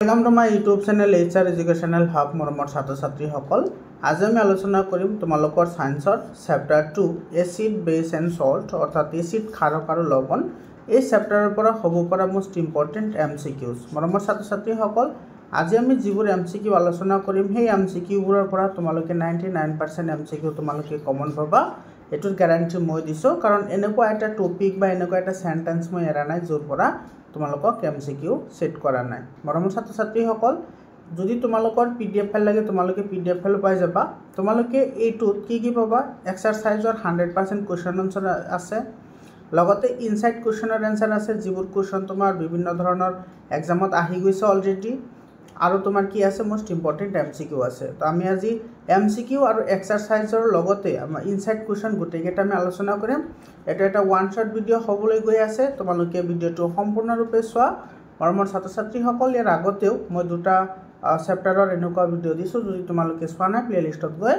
Welcome to my YouTube channel HR educational hub मरमर छात्र छात्री सकल आज आम आलोचना करिम तुमालोकर साइंसर chapter 2 acid base and salt अर्थात एसिड क्षारक और लवण এই चैप्टार पर हब परा मोस्ट इम्पर्टेन्ट MCQs मरमर छात्र छात्री सकल आज आम जिबुर MCQ आलोचना करिम हे MCQबुर पर तुमालोके 99% MCQ तुमालोके कमन पाबा एटुर ग्यारांटी मैं दिसो कारण एनेकुवा एटा टपिक बा एनेकुवा एटा सेंटेंस मैं एरा नाइ जोर परा तुमालोকক MCQ सेट करा नाइ मरम छात्र छात्री सकल যদি তোমালোকৰ PDF ফাইল লাগে তোমালোকে PDF ফাইল পাই যাবা তোমালোকে এইটোত কি পাবা এক্সাৰসাইজৰ 100% কোশ্চন আনসাৰ আছে লগতে ইনসাইড কোশ্চনৰ আনসাৰ আছে যিবোৰ কোশ্চন তোমাৰ বিভিন্ন ধৰণৰ এক্সামত আহি গৈছে অলৰেডি আৰু তোমাৰ কি আছে মোস্ট ইম্পৰ্টেন্ট MCQ আছে তো আমি আজি MCQ আৰু এক্সাৰসাইজৰ লগতে আমাৰ ইনসাইড কোশ্চন গুটেকেটা আমি আলোচনা কৰিম এটা ওয়ান শট ভিডিও হবলৈ গৈ আছে তোমালোকে ভিডিওটো সম্পূৰ্ণৰূপে চোৱা মৰমৰ ছাত্ৰ ছাত্ৰী সকল ইয়াৰ আগতেও মই দুটা চেপ্টাৰৰ এনেকুৱা ভিডিও দিছো যদি তোমালোকে চোৱা নাই প্লেলিষ্টত গৈ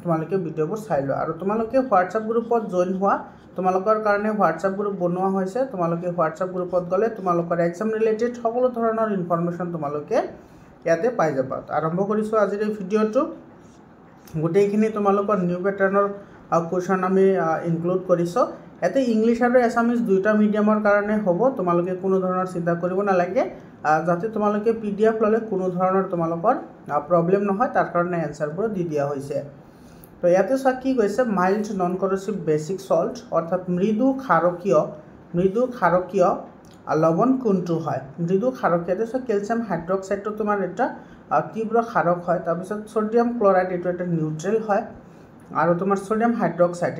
তোমালোকে ভিডিওবোৰ চাই লোৱা আৰু তোমালোকে WhatsApp গ্ৰুপত জয়েন হোৱা তোমালোকৰ কাৰণে WhatsApp গ্ৰুপ বনোৱা হৈছে তোমালোকে WhatsApp গ্ৰুপত গলে তোমালোকৰ এক্সাম ৰিলেটেড সকলো ধৰণৰ ইনফৰমেশন তোমালোকে ইয়াতে পাই যাবা আৰম্ভ কৰিছো আজিৰ এই ভিডিওটো গোটেইখিনি তোমালোকৰ নিউ প্যাটাৰ্নৰ কোশ্চন আমি ইনক্লুড কৰিছো এতে ইংলিশ আৰু এছামিজ দুইটা মিডিয়ামৰ কাৰণে হ'ব তোমালোকে কোনো ধৰণৰ চিন্তা কৰিব নালাগে যাতে তোমালোকে PDF ললে কোনো ধৰণৰ তোমালোকৰ প্ৰবলেম নহয় তাৰ কাৰণে আনসাৰবোৰ দি দিয়া হৈছে তো ইয়াতে সা কি কৈছে mild non corrosive basic salt অর্থাৎ মৃদু ক্ষারকীয় লবণ কোনটো হয় মৃদু ক্ষারকীয়তে সো ক্যালসিয়াম হাইড্রক্সাইড তো তোমার এটা তীব্র ক্ষারক হয় তাৰপিছত সোডিয়াম ক্লোৰাইড এটো এটা নিউট্ৰেল হয় আৰু তোমাৰ সোডিয়াম হাইড্ৰক্সাইড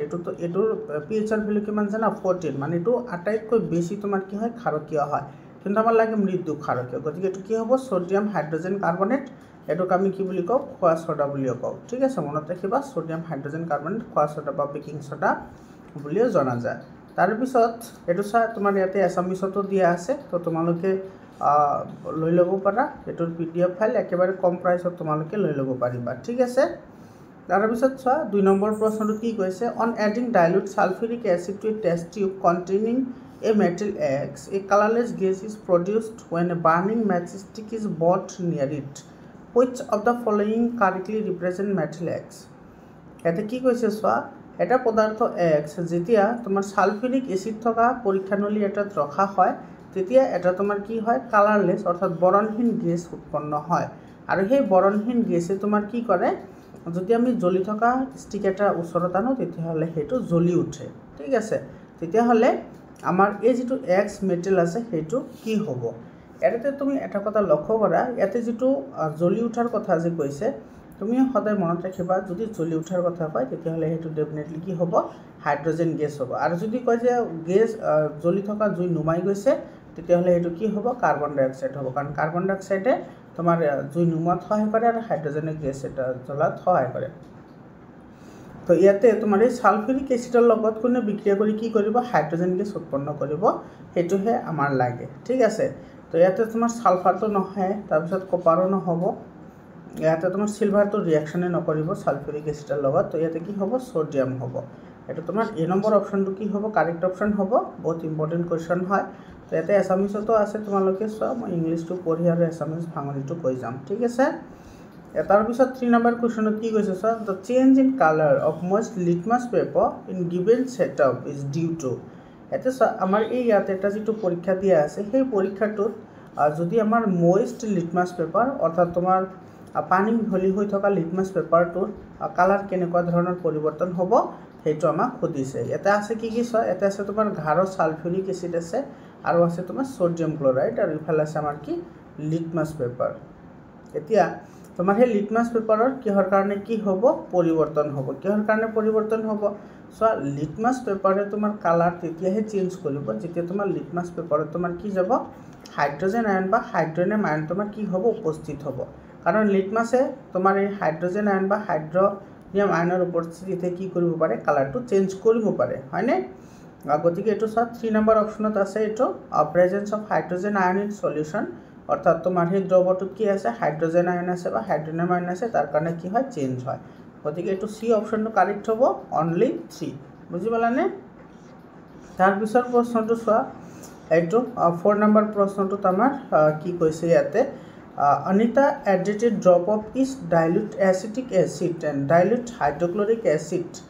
এটোৰ pH এৰ ভ্যালু কিমান জানা 14 মানে এটো আটাইতকৈ বেছি তোমাৰ কি হয় ক্ষাৰকীয় হয় কিন্তু আমাৰ লাগে মৃদু ক্ষাৰকীয় গতিকে এটো কি হ'ব সোডিয়াম হাইড্ৰোজেন কাৰ্বনেট এটোক আমি কি বুলি কও খোৱা সোডা বুলিও কও ঠিক আছে মনত ৰাখিবা সোডিয়াম হাইড্ৰোজেন কাৰ্বনেট খোৱা সোডা বা বেকিং সোডা বুলিও জনা যায় তাৰ পিছত এটো সা তোমাৰ ইয়াতে এছামিছতো দিয়া আছে তো তোমালোকে লৈ লব পাৰা এটোৰ PDF ফাইল একেবাৰে কম প্ৰাইসত তোমালোকে লৈ লব পাৰিবা ঠিক আছে তাৰ পিছত চোৱা 2 নম্বৰ প্ৰশ্নটো কি কৈছে on adding dilute sulphuric acid to a test tube containing a metal X a colorless gas is produced when a burning matchstick is brought near it which of the following correctly represent metal X এতে কি কৈছে চোৱা এটা পদাৰ্থ X যেতিয়া তোমাৰ সালফিউৰিক acid থকা পৰীক্ষানলী এটা ৰখা হয় তেতিয়া এটা তোমাৰ কি হয় কালাৰলেস অৰ্থাৎ বৰণহীন গেছ উৎপন্ন হয় আৰু সেই বৰণহীন গেছে তোমাৰ কি কৰে যদি আমি জ্বলি থকা ষ্টিক এটা ওচৰত আনো তেতিয়া হলে হেতু জ্বলি উঠে ঠিক আছে তেতিয়া হলে আমাৰ এই যেটো X মেটেল আছে হেতু কি হ'ব এটাতে তুমি এটা কথা লক্ষ্য কৰা ইয়াতে যেটো জ্বলি উঠাৰ কথা যে কৈছে তুমি সদায় মনত ৰাখিবা যদি জ্বলি উঠাৰ কথা কয় তেতিয়া হলে হেতু ডেফিনেটলি কি হ'ব হাইড্ৰোজেন গেছ হ'ব আৰু যদি কয় যে গেছ জ্বলি থকা জুই নুমাই গৈছে তেতিয়া হলে হেতু কি হ'ব কাৰ্বন ডাই অক্সাইড হ'ব কাৰণ কাৰ্বন ডাই অক্সাইডে তোমাৰ জুই নুমাত সহায় কৰে আৰু হাইড্ৰোজেনে গেছ এটা জ্বলাত সহায় কৰে তো ইয়াতে তোমাৰ এই সালফিউৰিক এসিডৰ লগত কোনে বিক্ৰিয়া কৰি কি কৰিব হাইড্ৰোজেন গেছ উৎপন্ন কৰিব হেতুহে আমাৰ লাগে ঠিক আছে তো ইয়াতে তোমাৰ সালফাৰটো নহয় তাৰপিছত কপাৰো নহব ইয়াতে তোমাৰ সিলভাৰটো ৰিঅ্যাকশনে নকৰিব সালফিউৰিক এসিডৰ লগত তো ইয়াতে কি হ'ব সোডিয়াম হ'ব এটা তোমাৰ এ নম্বৰ অপচনটো কি হ'ব কাৰেক্ট অপচন হ'ব বহুত ইম্পৰ্টেন্ট কোশ্চন হয় তো ইয়াতে এছামিছতো আছে তোমালোকে চোৱা মই ইংলিশটো পঢ়ি আৰু এছামিছ ভাঙনিটো কৈ যাম ঠিক আছে এটাৰ পিছত 3 নম্বৰ কোশ্চনত কি কৈছে so the change in color of most litmus paper in given setup is due to এতে আমাৰ এই ইয়াতে এটা যেটো পৰীক্ষা দিয়া আছে সেই পৰীক্ষাটোত যদি আমাৰ moist litmus paper অৰ্থাৎ তোমাৰ পানী মিহলি হৈ থকা litmus paperটোৰ কালাৰ কেনেকুৱা ধৰণৰ পৰিৱৰ্তন হ'ব হেতু আমাক খুদিছে এটা আছে কি সো এটা আছে তোমাৰ ঘাৰ সালফিউৰিক এসিড আছে আৰু আছে তোমাৰ সোডিয়াম ক্লোৰাইড আৰু ইফালে আছে আমাৰ কি লিটমাছ পেপাৰ এতিয়া তোমাৰ হে লিটমাছ পেপাৰৰ কিহৰ কাৰণে কি হ'ব পৰিৱৰ্তন হ'ব কিহৰ কাৰণে পৰিৱৰ্তন হ'ব সো লিটমাছ পেপাৰে তোমাৰ কালাৰ তেতিয়াহে চেঞ্জ কৰিব যেতিয়া তোমাৰ লিটমাছ পেপাৰত তোমাৰ কি যাব হাইড্ৰোজেন আয়ন বা হাইড্ৰোনিয়াম আয়ন তোমাৰ কি হ'ব উপস্থিত হ'ব কাৰণ লিটমাছে তোমাৰ এই হাইড্ৰোজেন আয়ন বা হাইড্ৰোনিয়াম আয়নৰ উপস্থিতিতে কি কৰিব পাৰে কালাৰটো চেঞ্জ কৰিব পাৰে হয়নে গতিকে এটো সব 3 নম্বৰ অপচনত আছে এটো presence of hydrogen Ayan in solution অৰ্থাৎ তোমাৰ এই দ্ৰবটো কি আছে হাইড্ৰোজেন আয়ন আছে বা হাইড্ৰোনিয়াম আয়ন আছে তাৰ কাৰণে কি হয় চেঞ্জ হয় গতিকে এটো সি অপচনটো কাৰেক্ট হ'ব অনলি 3 বুজি পালানে তাৰ পিছৰ প্ৰশ্নটো চোৱা এটো 4 নম্বৰ প্ৰশ্নটো আমাৰ কি কৈছে ইয়াতে Anita added a drop of each dilute acetic acid and dilute hydrochloric acid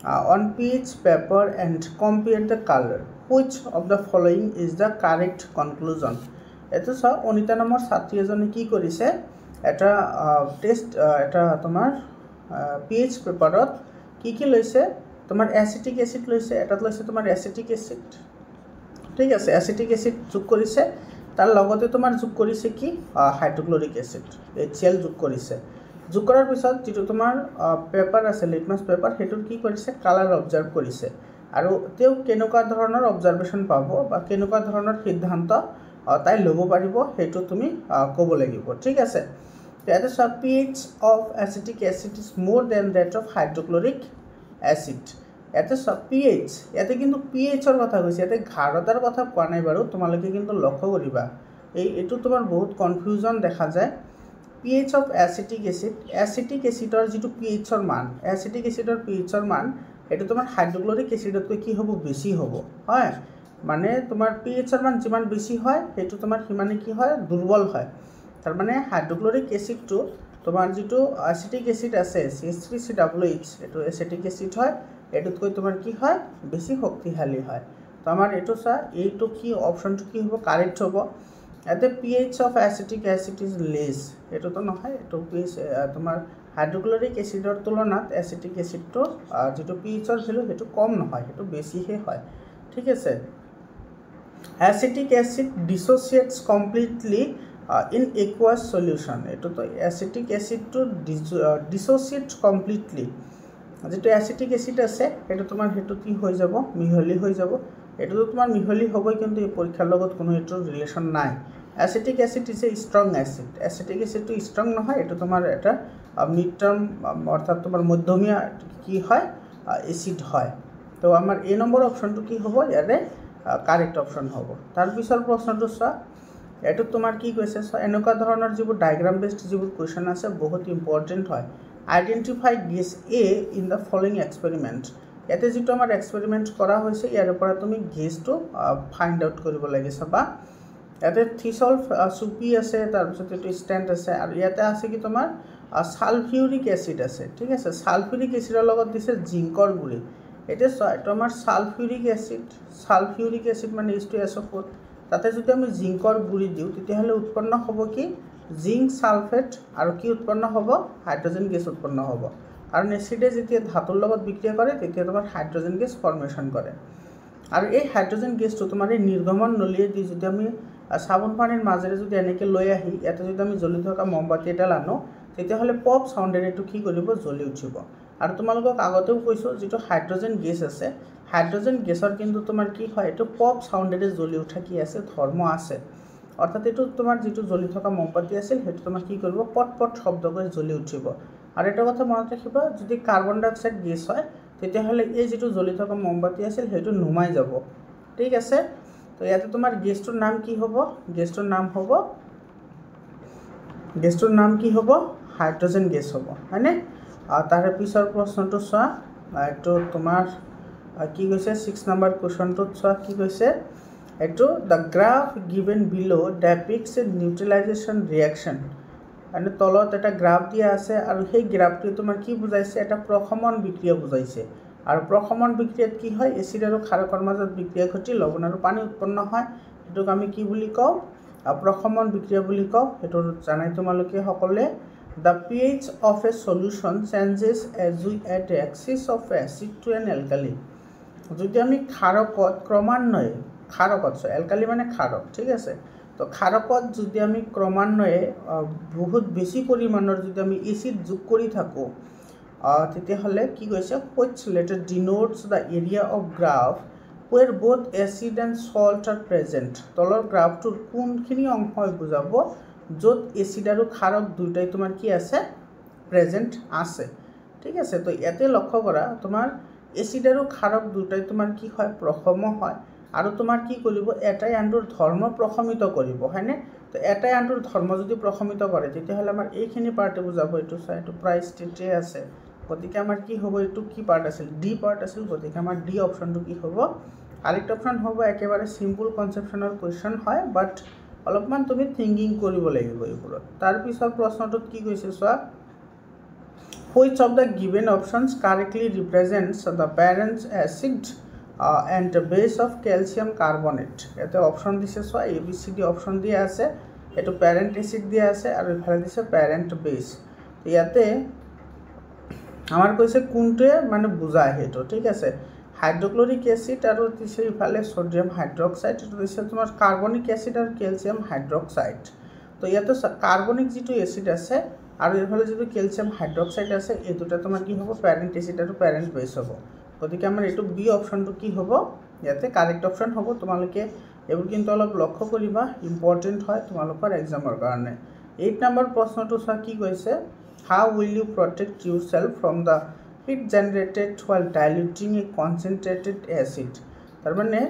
on pH paper and compared the color. Which of the following is the correct conclusion? এটো সা অনিতা নামৰ ছাত্ৰী এজনে কি কৰিছে এটা টেষ্ট এটা তোমাৰ pH পেপাৰত কি লৈছে তোমাৰ এসিটিক এসিড লৈছে এটাত লৈছে তোমাৰ এসিটিক এসিড ঠিক আছে এসিটিক এসিড যোগ কৰিছে তাৰ লগতে তোমাৰ যোগ কৰিছে কি হাইড্ৰোক্লোৰিক এসিড HCl যোগ কৰিছে যোগ কৰাৰ পিছত যেটো তোমাৰ পেপাৰ আছে লিটমাছ পেপাৰ হেতুৰ কি কৰিছে কালাৰ অবজাৰ্ভ কৰিছে আৰু তেও কেনেকুৱা ধৰণৰ অবজাৰভেশন পাব বা কেনেকুৱা ধৰণৰ সিদ্ধান্ত তাই ল'ব পাৰিব হেতু তুমি ক'ব লাগিব ঠিক আছে that is pH of acetic acid is more than that of hydrochloric acid এতে pH এতে কিন্তু pH এর কথা কইছে এতে ঘাড়তার কথা কোৱা নাই বাৰু তোমালোকে কিন্তু লক্ষ্য কৰিবা এটো তোমাৰ বহুত কনফিউজন দেখা যায় pH of acetic acidৰ যেটো pH এৰ মান acetic acidৰ pH এৰ মান এটো তোমাৰ হাইড্ৰোক্লোৰিক এসিডতকৈ কি হ'ব বেছি হ'ব হয় মানে তোমাৰ pH এৰ মান যিমান বেছি হয় হেতু তোমাৰ হিমানে কি হয় দুৰ্বল হয় তাৰ মানে হাইড্ৰোক্লোৰিক এসিডটো তোমাৰ যেটো অ্যাসিটিক এসিড আছে CH3COOH এটো অ্যাসিটিক এসিড হয় এটোতকৈ তোমাৰ কি হয় বেছি শক্তিশালী হয় তো আমাৰ এটো সা এইটো কি অপশনটো কি হ'ব কারেক্ট হ'ব এতে pH of acetic acid is less এটো তো নহয় এটো pH তোমাৰ হাইড্ৰোক্লোৰিক এসিডৰ তুলনাত অ্যাসিটিক এসিডটো যেটো pH এর ভ্যালু হেতু কম নহয় হেতু বেছিহে হয় ঠিক আছে acetic acid dissociates completely in aqueous solution এটো তো acetic acid to dissociate completely যেটো acetic acid আছে এটা তোমার হেতু কি হৈ যাব মিহলি হৈ যাব এটা তো তোমার মিহলি হবই কিন্তু এই পরীক্ষার লগত কোনো এটো রিলেশন নাই acetic acid is a strong acid acetic acid তো স্ট্রং নহয় এটা তোমার এটা মিড টার্ম অর্থাৎ তোমার মধ্যমীয়া কি হয় অ্যাসিড হয় তো আমার এ নম্বর অপশনটো কি হ'ব ইয়াৰে কাৰেক্ট অপশন হ'ব তাৰ পিছৰ প্ৰশ্নটো চা এটো তোমাৰ কি কৈছে এনেকুৱা ধৰণৰ যিবোৰ ডায়াগ্ৰাম বেসড যিবোৰ কোৱেশ্চন আছে বহুত ইম্পৰ্টেন্ট হয় identify gas A in the following experiment এতে যেটো আমাৰ এক্সপেৰিমেন্ট কৰা হৈছে ইয়াৰ পৰা তুমি গেছটো ফাইন্ড আউট কৰিব লাগে সবা এতে থিসল সুপি আছে তাৰ পিছত এটো স্ট্যান্ড আছে আৰু ইয়াতে আছে কি তোমাৰ সালফিউৰিক অ্যাসিড আছে ঠিক আছে সালফিউৰিক অ্যাসিডৰ লগত দিছে জিংকৰ গুৰি এটা এটো আমাৰ সালফিউৰিক অ্যাসিড মানে H2SO4 তাতে যদি আমি জিংকৰ গুৰি দিও তেতিয়াহলে উৎপন্ন হ'ব কি জিংক সালফেট আৰু কি উৎপন্ন হ'ব হাইড্ৰোজেন গেছ উৎপন্ন হ'ব কাৰণ এসিডে যেতিয়া ধাতুৰ লগত বিক্ৰিয়া কৰে তেতিয়া তোমাৰ হাইড্ৰোজেন গেছ ফৰ্মেশন কৰে আৰু এই হাইড্ৰোজেন গেছটো তোমাৰ এই নিৰ্গমন নলিয়ে দি যদি আমি সাবুন পানীৰ মাজেৰে যদি এনেকে লৈ আহি ইয়াতে যদি আমি জ্বলি থকা মমবাতি এটা লানো তেতিয়াহলে পপ সাউন্ডেৰে এটো কি কৰিব জ্বলি উঠিব আৰু তোমালোকক আগতেও কৈছো যেটো হাইড্ৰোজেন গেছ আছে হাইড্ৰোজেন গেছৰ কিন্তু তোমাৰ কি হয় এটো পপ সাউন্ডেৰে জ্বলি উঠা কি আছে ধৰ্ম আছে অৰ্থাৎ এটো তোমাৰ যেটো জ্বলি থকা মমবাতি আছিল হেতু তোমাৰ কি কৰিব পট পট শব্দ কৰি জ্বলি উঠিব আৰু এটা কথা মনত ৰাখিবা যদি কাৰ্বন ডাই অক্সাইড গেছ হয় তেতিয়াহলে এই যেটো জ্বলি থকা মমবাতি আছিল হেতু নুমাই যাব ঠিক আছে তো ইয়াতে তোমাৰ গেছটোৰ নাম কি হ'ব গেছটোৰ নাম কি হ'ব হাইড্ৰোজেন গেছ হ'ব হয়নে তাৰে পিছৰ প্ৰশ্নটো চোৱা এটো তোমাৰ কি কৈছে 6 নম্বৰ কোৱেশ্চনটোত চোৱা কি কৈছে এটো the graph given below depicts a neutralization reaction মানে তলত এটা গ্ৰাফ দিয়া আছে আৰু সেই গ্ৰাফটো তোমাৰ কি বুজাইছে এটা প্ৰশমন বিক্ৰিয়া বুজাইছে আৰু প্ৰশমন বিক্ৰিয়াত কি হয় এসিড আৰু ক্ষাৰকৰ মাজত বিক্ৰিয়া ঘটি লৱণ আৰু পানী উৎপন্ন হয় এটোক আমি কি বুলি কও প্ৰশমন বিক্ৰিয়া বুলি কও এটো জানাই তোমালোকে সকলে the pH of a solution changes as we add excess of acid to an alkali যদি আমি ক্ষারকত ক্রমান্বয়ে ক্ষারকত অ্যালকালি মানে ক্ষারক ঠিক আছে তো ক্ষারকত যদি আমি ক্রমান্বয়ে বহুত বেশি পৰিমাণৰ যদি আমি এসিড যোগ কৰি থাকো তেতিয়াহলে কি কৈছে which letter denotes the area of graph where both acid and salt are present তলৰ গ্ৰাফটোৰ কোনখিনি অংশ বুজাব যত এসিড আৰু ক্ষাৰক দুইটাই তোমাৰ কি আছে প্ৰেজেন্ট আছে ঠিক আছে তো ইয়াতে লক্ষ্য কৰা তোমাৰ এসিড আৰু ক্ষাৰক দুইটাই তোমাৰ কি হয় প্ৰশম হয় আৰু তোমাৰ কি কৰিব এটাই আনটোৰ ধৰ্ম প্ৰশমিত কৰিব হয়নে তো এটাই আনটোৰ ধৰ্ম যদি প্ৰশমিত কৰে তেতিয়াহলে আমাৰ এইখিনি পাৰ্ট বুজাব এটো চাই এটো প্ৰাইস ষ্টেটে আছে গতিকে আমাৰ কি হ'ব এটো কি পাৰ্ট আছিল ডি পাৰ্ট আছিল গতিকে আমাৰ ডি অপশনটো কি হ'ব কাৰেক্ট অপশন হ'ব একেবাৰে সিম্পল কনসেপশনৰ কোৱেশ্চন হয় বাট অলপমান তুমি থিংকিং কৰিব লাগিব এইবোৰত। তাৰপিছৰ প্ৰশ্নটোত কি কৈছে চোৱা, which of the given options correctly represents the parent acid and the base of calcium carbonate? ইয়াতে অপশ্যন দিছে চোৱা, ABCD অপশ্যন দিয়া আছে, এইটো পেৰেণ্ট এচিড দিয়া আছে আৰু ইফালে দিছে পেৰেণ্ট বেছ। ইয়াতে আমাৰ কৈছে কোনটোৱে মানে বুজায় সেইটো, ঠিক আছে। হাইড্ৰক্লৰিক এচিড আৰু দিছে ইফালে ছডিয়াম হাইড্ৰক্সাইড, এইটো দিছে তোমাৰ কাৰ্বনিক এচিড আৰু কেলছিয়াম হাইড্ৰক্সাইড। তো ইয়াতে কাৰ্বনিক যিটো এচিড আছে আৰু এইফালে যিটো কেলছিয়াম হাইড্ৰক্সাইড আছে, এই দুটা তোমাৰ কি হ'ব, পেৰেণ্ট এচিড আৰু পেৰেণ্ট বেছ হ'ব। গতিকে আমাৰ এইটো বি অপশ্যনটো কি হ'ব, ইয়াতে কাৰেক্ট অপশ্যন হ'ব। তোমালোকে এইবোৰ কিন্তু অলপ লক্ষ্য কৰিবা, ইম্পৰ্টেণ্ট হয় তোমালোকৰ এক্সামৰ কাৰণে। 8 নম্বৰ প্ৰশ্নটো চোৱা কি কৈছে, how will you protect yourself from the heat generated while diluting a concentrated acid. তাৰমানে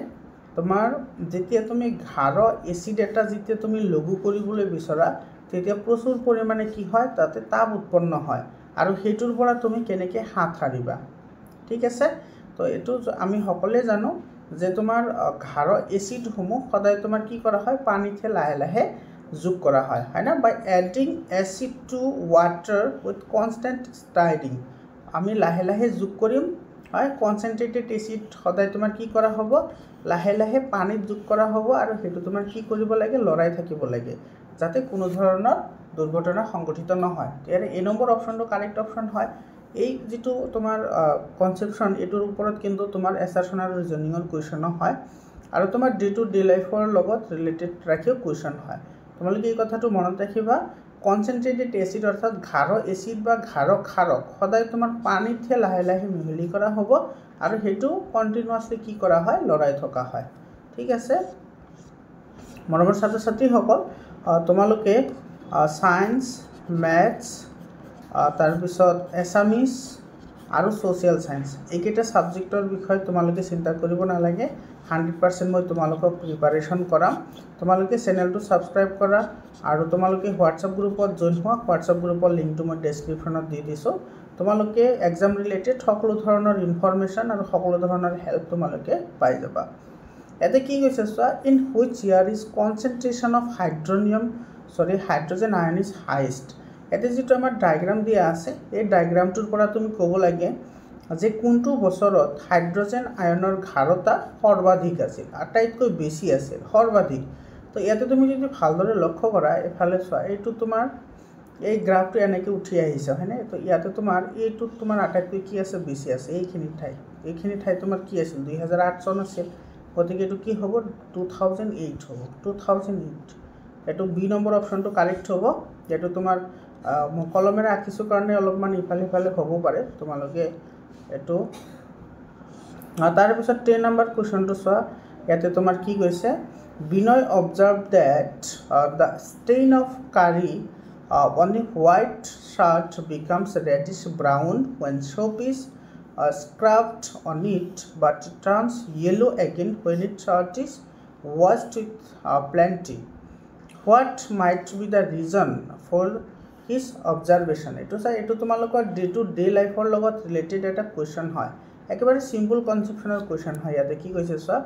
তোমাৰ যেতিয়া তুমি ঘাৰ এচিড এটা যেতিয়া তুমি লঘু কৰিবলৈ বিচৰা, তেতিয়া প্ৰচুৰ পৰিমাণে কি হয়, তাতে তাপ উৎপন্ন হয় আৰু সেইটোৰ পৰা তুমি কেনেকৈ হাত সাৰিবা, ঠিক আছে। তো এইটো আমি সকলোৱে জানো যে তোমাৰ ঘাৰ এচিডসমূহ সদায় তোমাৰ কি কৰা হয়, পানীতে লাহে লাহে যোগ কৰা হয়, হয় না, by adding acid to water with constant stirring. আমি লাহে লাহে যোগ কৰিম, হয়, কনচেনট্ৰেটেড এচিড সদায় তোমাৰ কি কৰা হ'ব, লাহে লাহে পানীত যোগ কৰা হ'ব আৰু সেইটো তোমাৰ কি কৰিব লাগে, লৰাই থাকিব লাগে, যাতে কোনো ধৰণৰ দুৰ্ঘটনা সংঘটিত নহয়। ইয়াৰে এ নম্বৰ অপশ্যনটো কাৰেক্ট অপশ্যন হয়। এই যিটো তোমাৰ কনচেপশ্যন, এইটোৰ ওপৰত কিন্তু তোমাৰ এছাৰশ্যন আৰু ৰিজনিঙৰ কুৱেশ্যনো হয় আৰু তোমাৰ ডে টু ডে লাইফৰ লগত ৰিলেটেড ৰাখিও কুৱেশ্যন হয়। তোমালোকে এই কথাটো মনত ৰাখিবা, কনচেনট্ৰেটেড এচিড অৰ্থাৎ ঘাৰ এচিড বা ঘাৰ ক্ষাৰক সদায় তোমাৰ পানীতহে লাহে লাহে মিহলি কৰা হ'ব আৰু সেইটো কণ্টিনিউৱাছলি কি কৰা হয়, লৰাই থকা হয়, ঠিক আছে। মৰমৰ ছাত্ৰ ছাত্ৰীসকল, তোমালোকে ছায়েন্স, মেথছ, তাৰপিছত এছামিছ আৰু ছ'চিয়েল ছায়েন্স এইকেইটা ছাবজেক্টৰ বিষয়ে তোমালোকে চিন্তা কৰিব নালাগে। 100% মই তোমালোকক প্ৰিপাৰেশ্যন কৰাম। তোমালোকে চেনেলটো ছাবস্ক্ৰাইব কৰা আৰু তোমালোকে হোৱাটছআপ গ্ৰুপত জইন হোৱা। হোৱাটছআপ গ্ৰুপৰ লিংকটো মই ডেছক্ৰিপশ্যনত দি দিছোঁ। তোমালোকে এক্সাম ৰিলেটেড সকলো ধৰণৰ ইনফৰমেশ্যন আৰু সকলো ধৰণৰ হেল্প তোমালোকে পাই যাবা। ইয়াতে কি কৈছে চোৱা, in which year is concentration of hydrogen Ayan is highest. ইয়াতে যিটো আমাৰ ডায়েগ্ৰাম দিয়া আছে, এই ডায়েগ্ৰামটোৰ পৰা তুমি ক'ব লাগে যে কোনটো বছৰত হাইড্ৰজেন আয়নৰ ঘাৰতা সৰ্বাধিক আছিল, আটাইতকৈ বেছি আছিল, সৰ্বাধিক। তো ইয়াতে তুমি যদি ভালদৰে লক্ষ্য কৰা, এইফালে চোৱা, এইটো তোমাৰ এই গ্ৰাফটো এনেকৈ উঠি আহিছে, হয়নে। তো ইয়াতে তোমাৰ এইটোত তোমাৰ আটাইতকৈ কি আছে, বেছি আছে, এইখিনি ঠাই তোমাৰ কি আছিল, 2008 চন আছিল। গতিকে এইটো কি হ'ব, 2008 হ'ব, 2008। এইটো বি নম্বৰ অপশ্যনটো কাৰেক্ট হ'ব। এইটো তোমাৰ মই কলমেৰে আঁকিছোঁ কাৰণে অলপমান ইফালে সিফালে হ'ব পাৰে, তোমালোকে এইটো। তাৰপিছত 10 নম্বৰ কুৱেশ্যনটো চোৱা, ইয়াতে তোমাৰ কি কৈছে, Binoy observe that the stain of curry on a white shirt becomes reddish brown when soap is scrubbed on it but turns yellow again when its shirt is washed with plenty. What might be the reason for his observation? এইটো চাই, এইটো তোমালোকৰ day to day লাইফৰ লগত related এটা question হয়, একেবাৰে simple কনচেপশ্যনৰ question হয়। ইয়াতে কি কৈছে চোৱা,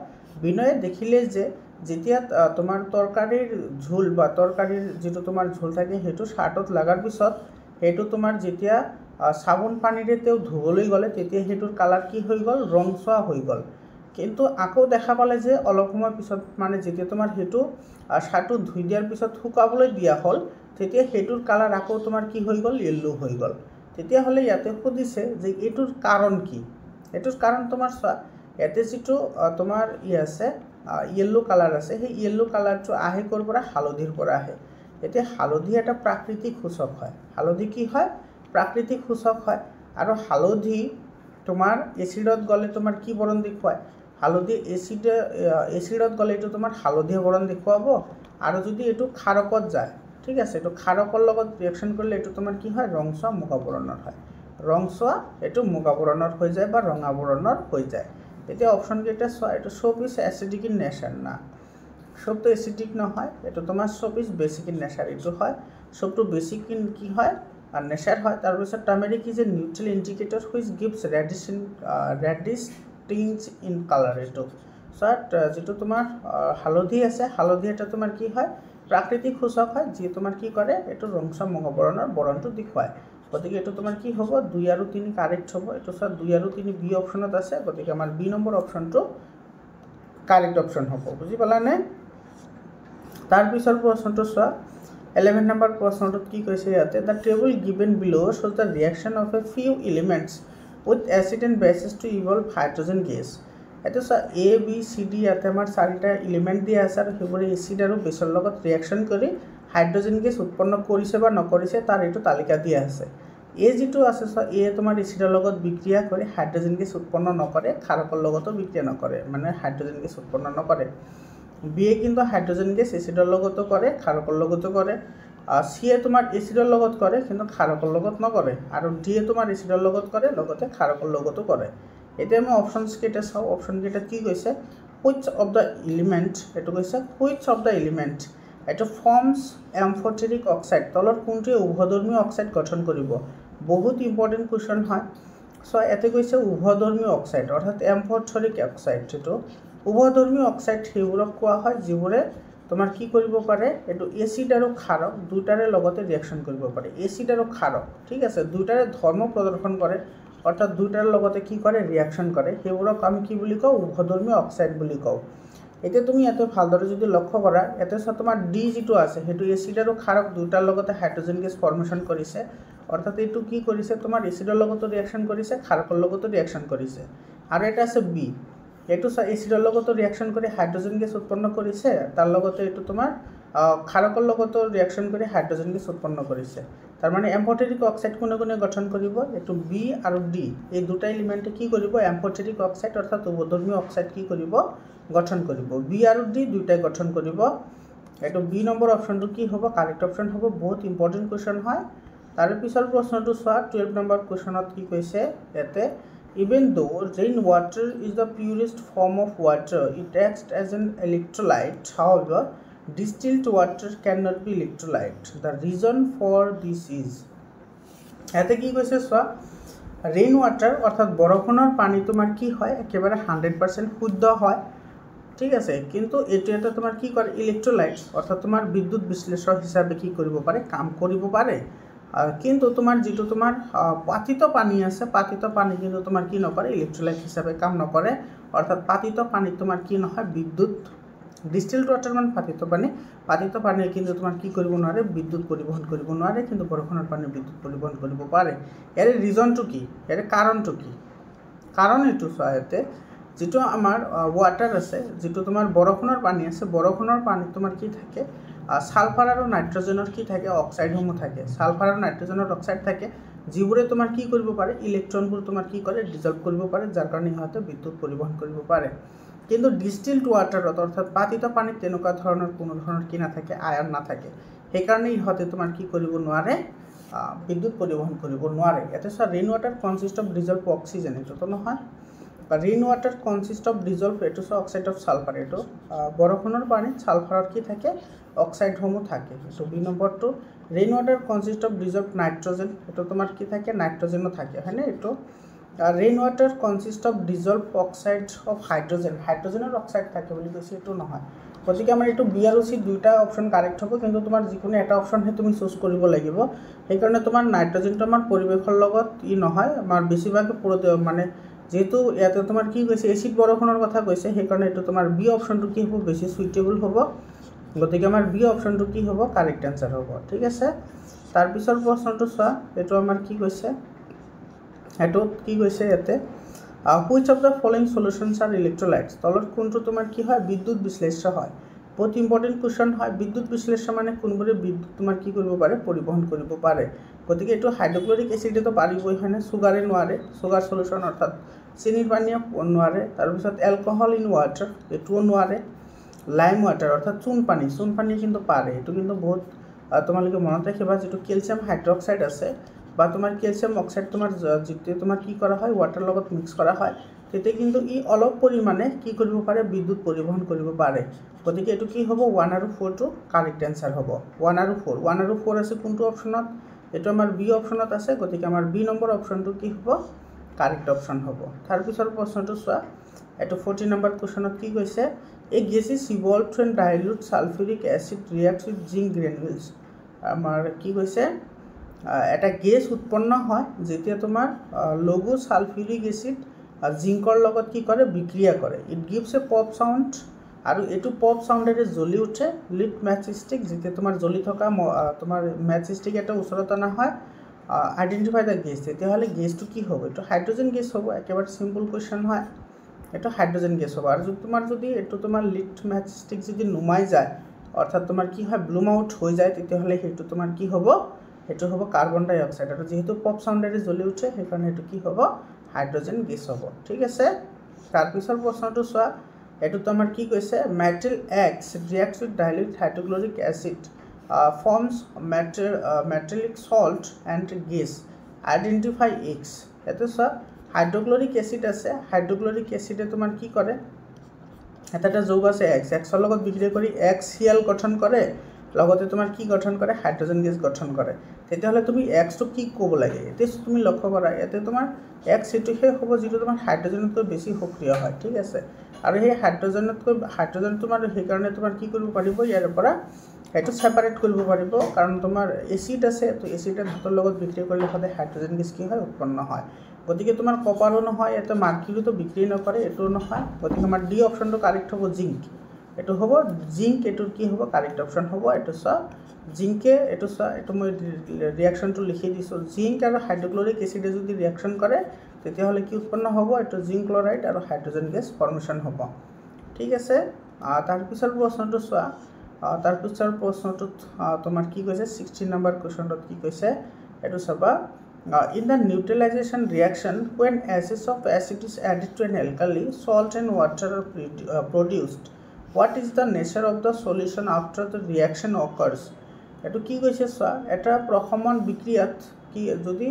বিনয়ে দেখিলে যে যেতিয়া তোমাৰ তৰকাৰীৰ ঝোল বা তৰকাৰীৰ যিটো তোমাৰ ঝোল থাকে সেইটো চাৰ্টত লগাৰ পিছত সেইটো তোমাৰ যেতিয়া চাবোন পানীৰে তেওঁ ধুবলৈ গ'লে তেতিয়া সেইটোৰ কালাৰ কি হৈ গ'ল, ৰংচোৱা হৈ গ'ল। কিন্তু আকৌ দেখা পালে যে অলপ সময় পিছত মানে যেতিয়া তোমাৰ সেইটো চাৰ্টটো ধুই দিয়াৰ পিছত শুকাবলৈ দিয়া হ'ল, তেতিয়া সেইটোৰ কালাৰ আকৌ তোমাৰ কি হৈ গ'ল, য়েল্লো হৈ গ'ল। তেতিয়াহ'লে ইয়াতে সুধিছে যে এইটোৰ কাৰণ কি। এইটোৰ কাৰণ তোমাৰ চোৱা, ইয়াতে যিটো তোমাৰ আছে য়েল্লো কালাৰ আছে, সেই য়েল্লো কালাৰটো আহে ক'ৰ পৰা, হালধিৰ পৰা আহে। এতিয়া হালধি এটা প্ৰাকৃতিক সূচক হয়। হালধি কি হয়, প্ৰাকৃতিক সূচক হয়। আৰু হালধি তোমাৰ এচিডত গ'লে তোমাৰ কি বৰণ দেখুৱায়, হালধি এচিডত গ'লে এইটো তোমাৰ হালধীয়া বৰণ দেখুৱাব। আৰু যদি এইটো ক্ষাৰকত যায়, ঠিক আছে, এইটো ক্ষাৰকৰ লগত ৰিয়েকশ্যন কৰিলে এইটো তোমাৰ কি হয়, ৰংচোৱা মুগা বৰণৰ হয়। ৰংচোৱা এইটো মুগা বৰণৰ হৈ যায় বা ৰঙা বৰণৰ হৈ যায়। এতিয়া অপশ্যন কেইটা চোৱা, এইটো soap is acidic in nature না, সোপটো এচিডিক নহয়, এইটো তোমাৰ soap is basic in nature, এইটো হয়। সোপটো বেচিক ইন কি হয়, নেচাৰ হয়। তাৰপিছত turmeric is a neutral indicator which gives reddish tinge in colour. এইটো চোৱা, যিটো তোমাৰ হালধি আছে, হালধি এটা তোমাৰ কি হয়, প্ৰাকৃতিক সূচক হয় যি তোমাৰ কি কৰে এইটো ৰংচম মহাবৰণৰ বৰণটো দেখুৱায় গতিকে এইটো তোমাৰ কি হ'ব 2 আৰু 3 কাৰেক্ট হ'ব এইটো চোৱা 2 আৰু 3 বি অপশ্যনত আছে গতিকে আমাৰ বি নম্বৰ অপশ্যনটো কাৰেক্ট অপশ্যন হ'ব বুজি পালানে তাৰ পিছৰ প্ৰশ্নটো চোৱা 11 নম্বৰ প্ৰশ্নটোত কি কৈছে ইয়াতে দ্য টেবল গিভেন বিলো shows the reaction of a few elements with acid and bases to evolve hydrogen gas এটা চোৱা এ বি সি ডি ইয়াতে আমাৰ চাৰিটা এলিমেণ্ট দিয়া আছে আৰু সেইবোৰে এচিড আৰু বেছৰ লগত ৰিয়েকশ্যন কৰি হাইড্ৰজেন গেছ উৎপন্ন কৰিছে বা নকৰিছে তাৰ এইটো তালিকা দিয়া আছে এ যিটো আছে চোৱা এ তোমাৰ এচিডৰ লগত বিক্ৰিয়া কৰি হাইড্ৰজেন গেছ উৎপন্ন নকৰে ক্ষাৰকৰ লগতো বিক্ৰিয়া নকৰে মানে হাইড্ৰজেন গেছ উৎপন্ন নকৰে বি এ কিন্তু হাইড্ৰজেন গেছ এচিডৰ লগতো কৰে ক্ষাৰকৰ লগতো কৰে সি এ তোমাৰ এচিডৰ লগত কৰে কিন্তু ক্ষাৰকৰ লগত নকৰে আৰু ডি এ তোমাৰ এচিডৰ লগত কৰে লগতে ক্ষাৰকৰ লগতো কৰে এতিয়া আমি অপশ্যনছ কেইটা চাওঁ অপশ্যন কেইটা কি কৈছে হুইচ অফ দ্য এলিমেণ্ট এইটো কৈছে হুইচ অফ দ্য এলিমেণ্ট এইটো ফৰ্মছ এমফথেৰিক অক্সাইড তলত কোনটোৱে উভধৰ্মীয় অক্সাইড গঠন কৰিব বহুত ইম্পৰ্টেণ্ট কুৱেশ্যন হয় চ' ইয়াতে কৈছে উভধৰ্মীয় অক্সাইড অৰ্থাৎ এমফথেৰিক অক্সাইড এইটো উভধৰ্মীয় অক্সাইড সেইবোৰক কোৱা হয় যিবোৰে তোমাৰ কি কৰিব পাৰে এইটো এচিড আৰু ক্ষাৰক দুটাৰে লগতে ৰিয়েকশ্যন কৰিব পাৰে এচিড আৰু ক্ষাৰক ঠিক আছে দুটাৰে ধৰ্ম প্ৰদৰ্শন কৰে অৰ্থাৎ দুটাৰ লগতে কি কৰে ৰিয়েকশ্যন কৰে সেইবোৰক আমি কি বুলি কওঁ উভধৰ্মীয় অক্সাইড বুলি কওঁ এতিয়া তুমি ইয়াতে ভালদৰে যদি লক্ষ্য কৰা ইয়াতে চোৱা তোমাৰ ডি যিটো আছে সেইটো এচিড আৰু ক্ষাৰক দুটাৰ লগতে হাইড্ৰজেন গেছ ফৰ্মেশ্যন কৰিছে অৰ্থাৎ এইটো কি কৰিছে তোমাৰ এচিডৰ লগতো ৰিয়েকশ্যন কৰিছে ক্ষাৰকৰ লগতো ৰিয়েকশ্যন কৰিছে আৰু এটা আছে বি এইটো এচিডৰ লগতো ৰিয়েকশ্যন কৰি হাইড্ৰজেন গেছ উৎপন্ন কৰিছে তাৰ লগতে এইটো তোমাৰ ক্ষাৰকৰ লগতো ৰিয়েকশ্যন কৰি হাইড্ৰজেন গেছ উৎপন্ন কৰিছে তাৰ মানে এমফথেৰিক অক্সাইড কোনে কোনে গঠন কৰিব এইটো বি আৰু ডি এই দুটা এলিমেণ্টে কি কৰিব এমফথেৰিক অক্সাইড অৰ্থাৎ উভধৰ্মীয় অক্সাইড কি কৰিব গঠন কৰিব বি আৰু ডি দুটাই গঠন কৰিব এইটো বি নম্বৰ অপশ্যনটো কি হ'ব কাৰেক্ট অপশ্যন হ'ব বহুত ইম্পৰ্টেণ্ট কুৱেশ্যন হয় তাৰ পিছৰ প্ৰশ্নটো চোৱা 12 নম্বৰ কুৱেশ্যনত কি কৈছে ইয়াতে Even though rainwater is the purest form of water, it acts as an electrolyte. However, distilled water cannot be electrolyte. The reason for this is এতে কি কৈছে চোৱা ৰেইন ৱাটাৰ অৰ্থাৎ বৰষুণৰ পানী তোমাৰ কি হয় একেবাৰে 100% শুদ্ধ হয় ঠিক আছে কিন্তু এইটো এটা তোমাৰ কি কৰে ইলেক্ট্ৰোলাইটছ অৰ্থাৎ তোমাৰ বিদ্যুৎ বিশ্লেষক হিচাপে কি কৰিব পাৰে কাম কৰিব পাৰে কিন্তু তোমাৰ যিটো তোমাৰ পাতিত পানী আছে পাতিত পানী কিন্তু তোমাৰ কি নকৰে ইলেক্ট্ৰোলাইট হিচাপে কাম নকৰে অৰ্থাৎ পাতিত পানী তোমাৰ কি নহয় বিদ্যুৎ ডিষ্টিল্ড ৱাটাৰ মানে পাতিত পানী কিন্তু তোমাৰ কি কৰিব নোৱাৰে বিদ্যুৎ পৰিবহন কৰিব নোৱাৰে কিন্তু বৰষুণৰ পানী বিদ্যুৎ পৰিবহন কৰিব পাৰে ইয়াৰ ৰিজনটো কি ইয়াৰ কাৰণটো কি কাৰণ এইটো চোৱা ইয়াতে যিটো আমাৰ ৱাটাৰ আছে যিটো তোমাৰ বৰষুণৰ পানী আছে বৰষুণৰ পানীত তোমাৰ কি থাকে সালফাৰ আৰু নাইট্ৰজেনৰ কি থাকে অক্সাইডসমূহ থাকে সালফাৰ আৰু নাইট্ৰজেনৰ অক্সাইড থাকে যিবোৰে তোমাৰ কি কৰিব পাৰে ইলেক্ট্ৰনবোৰ তোমাৰ কি কৰে ডিজলভ কৰিব পাৰে যাৰ কাৰণে সিহঁতে বিদ্যুৎ পৰিবহন কৰিব পাৰে কিন্তু ডিষ্টিল্ড ৱাটাৰত অৰ্থাৎ পাতিত পানীত তেনেকুৱা ধৰণৰ কোনো ধৰণৰ কি নাথাকে আয়ন নাথাকে সেইকাৰণে ইহঁতে তোমাৰ কি কৰিব নোৱাৰে বিদ্যুৎ পৰিবহন কৰিব নোৱাৰে ইয়াতে চোৱা rain water consist of dissolve oxygen এইটোতো নহয় rain water consist of dissolve এইটো চোৱা অক্সাইড অফ ছালফাৰ এইটো বৰষুণৰ পানীত ছালফাৰত কি থাকে অক্সাইডসমূহ থাকে এইটো বি নম্বৰটো rain water consist of dissolve nitrogen এইটো তোমাৰ কি থাকে নাইট্ৰজেনো থাকে হয়নে এইটো rain water consist of dissolve oxide of হাইড্ৰজেনৰ অক্সাইড থাকে বুলি কৈছে এইটো নহয় গতিকে আমাৰ এইটো বি আৰু চি দুইটা অপশ্যন কাৰেক্ট হ'ব কিন্তু তোমাৰ যিকোনো এটা অপশ্যনহে তুমি চুজ কৰিব লাগিব সেইকাৰণে তোমাৰ নাইট্ৰজেনটো আমাৰ পৰিৱেশৰ লগত ই নহয় আমাৰ বেছিভাগ মানে যেহেতু ইয়াতে তোমাৰ কি কৈছে এচিড বৰষুণৰ কথা কৈছে সেইকাৰণে এইটো তোমাৰ বি অপশ্যনটো কি হ'ব বেছি সুইটেবল হ'ব গতিকে আমাৰ বি অপশ্যনটো কি হ'ব কাৰেক্ট এনসাৰ হ'ব ঠিক আছে তাৰ পিছৰ প্ৰশ্নটো চোৱা এইটো আমাৰ কি কৈছে এইটো কি কৈছে ইয়াতে which of the following solutions are electrolytes তলত কোনটো তোমাৰ কি হয় বিদ্যুৎ বিশ্লেষ্য হয় বহুত ইম্পৰ্টেণ্ট কুৱেশ্যন হয় বিদ্যুৎ বিশ্লেষ্য মানে কোনবোৰে বিদ্যুৎ তোমাৰ কি কৰিব পাৰে পৰিবহন কৰিব পাৰে গতিকে এইটো হাইড্ৰক্লৰিক এচিডেতো পাৰিবই হয়নে চুগাৰে নোৱাৰে চুগাৰ সলিউশন অৰ্থাৎ চেনিৰ পানীয়ে নোৱাৰে তাৰপিছত এলকহল ইন ৱাটাৰ এইটোও নোৱাৰে লাইম ৱাটাৰ অৰ্থাৎ চূণ পানী কিন্তু পাৰে এইটো কিন্তু বহুত তোমালোকে মনত ৰাখিবা যিটো কেলছিয়াম হাইড্ৰক্সাইড আছে বা তোমাৰ কেলছিয়াম অক্সাইড তোমাৰ যেতিয়া তোমাৰ কি কৰা হয় ৱাটাৰ লগত মিক্স কৰা হয় তেতিয়া কিন্তু ই অলপ পৰিমাণে কি কৰিব পাৰে বিদ্যুৎ পৰিবহন কৰিব পাৰে গতিকে এইটো কি হ'ব 1 আৰু 4 টো কাৰেক্ট এনসাৰ হ'ব 1 আৰু 4 আছে কোনটো অপশ্যনত এইটো আমাৰ বি অপশ্যনত আছে গতিকে আমাৰ বি নম্বৰ অপশ্যনটো কি হ'ব কাৰেক্ট অপশ্যন হ'ব তাৰ পিছৰ প্ৰশ্নটো চোৱা এইটো 14 নম্বৰ কুৱেশ্যনত কি কৈছে A gas is evolved when dilute sulfuric acid reacts with zinc granules. আমাৰ কি কৈছে এটা গেছ উৎপন্ন হয় যেতিয়া তোমাৰ লঘু সালফিউৰিক এসিড জিংকৰ লগত কি কৰে বিক্ৰিয়া কৰে it gives a pop sound আৰু এটো পপ সাউন্ডেৰে জ্বলি উঠে লিট ম্যাচস্টিক যেতিয়া তোমাৰ জ্বলি থকা তোমাৰ ম্যাচস্টিক এটা ওচৰত আনা হয় আইডেন্টিফাই দ্য গেছ তেতিয়াহলে গেছটো কি হ'ব এটো হাইড্ৰোজেন গেছ হ'ব একেবাৰে সিম্পল কোৱেশ্চন হয় এটো হাইড্ৰোজেন গেছ হ'ব আৰু তোমাৰ যদি এটো তোমাৰ লিট ম্যাচস্টিক যদি নুমাই যায় অৰ্থাৎ তোমাৰ কি হয় ব্লুম আউট হৈ যায় তেতিয়াহলে হেতু তোমাৰ কি হ'ব এটো হ'ব কাৰ্বন ডাই অক্সাইড আৰু যেহেতু পপ সাউন্ডেৰে জ্বলি উঠে সেইকাৰণে এটো কি হ'ব হাইড্ৰোজেন গেছ হ'ব ঠিক আছে তাৰ পিছৰ প্ৰশ্নটো চোৱা এটো তোমাৰ কি কৈছে metal X reacts with dilute hydrochloric acid forms metallic salt and gas identify X এটো চোৱা হাইড্ৰোক্লোৰিক এসিড আছে হাইড্ৰোক্লোৰিক এসিডে তোমাৰ কি কৰে এটা যৌগ আছে X এৰ লগত বিক্ৰিয়া কৰি HCl গঠন কৰে লগতে তোমাৰ কি গঠন কৰে হাইড্ৰোজেন গেছ গঠন কৰে তেতিয়াহলে তুমি X তো কি ক'ব লাগে এতে তুমি লক্ষ্য কৰা এতে তোমাৰ X এটোহে হ'ব যেটো তোমাৰ হাইড্ৰোজেনতকৈ বেছি সক্ৰিয় হয় ঠিক আছে আৰু এই হাইড্ৰোজেন তোমাৰ সেই কাৰণে তোমাৰ কি কৰিব পাৰিব ইয়াৰ পৰা এটো সেপাৰেট কৰিব পাৰিব কাৰণ তোমাৰ এসিড আছে তো এসিডৰ ধাতুৰ লগত বিক্ৰিয়া কৰিলে হতে হাইড্ৰোজেন গেছ কি হয় উৎপন্ন হয় গতিকে তোমাৰ কপাৰো নহয় এটো মাৰ্কিউৰি তো বিক্ৰি নকৰে এটো নহয় গতিকে আমাৰ ডি অপশনটো কাৰেক্ট হ'ব জিংক এটো হ'ব জিংক এটোৰ কি হ'ব কাৰেক্ট অপশন হ'ব এটো সা জিংকে এটো সা এটো মই ৰিঅ্যাকশনটো লিখি দিছো জিংক আৰু হাইড্ৰোক্লোৰিক এসিডে যদি ৰিঅ্যাকশন কৰে তেতিয়াহলে কি উৎপন্ন হ'ব এটো জিংক ক্লোৰাইড আৰু হাইড্ৰোজেন গেছ ফৰ্মেশন হ'ব ঠিক আছে তাৰ পিছৰ প্ৰশ্নটো চোৱা তাৰ পিছৰ প্ৰশ্নটোত তোমাৰ কি কৈছে 16 নম্বৰ কোৱেশ্চনত কি কৈছে এটো চাবা in the neutralization reaction when ashes of acid is added to an alkali salt and water are produced what is the nature of the solution after the reaction occurs এটো কি কৈছে চোৱা এটা প্ৰশমন বিক্ৰিয়াত কি যদি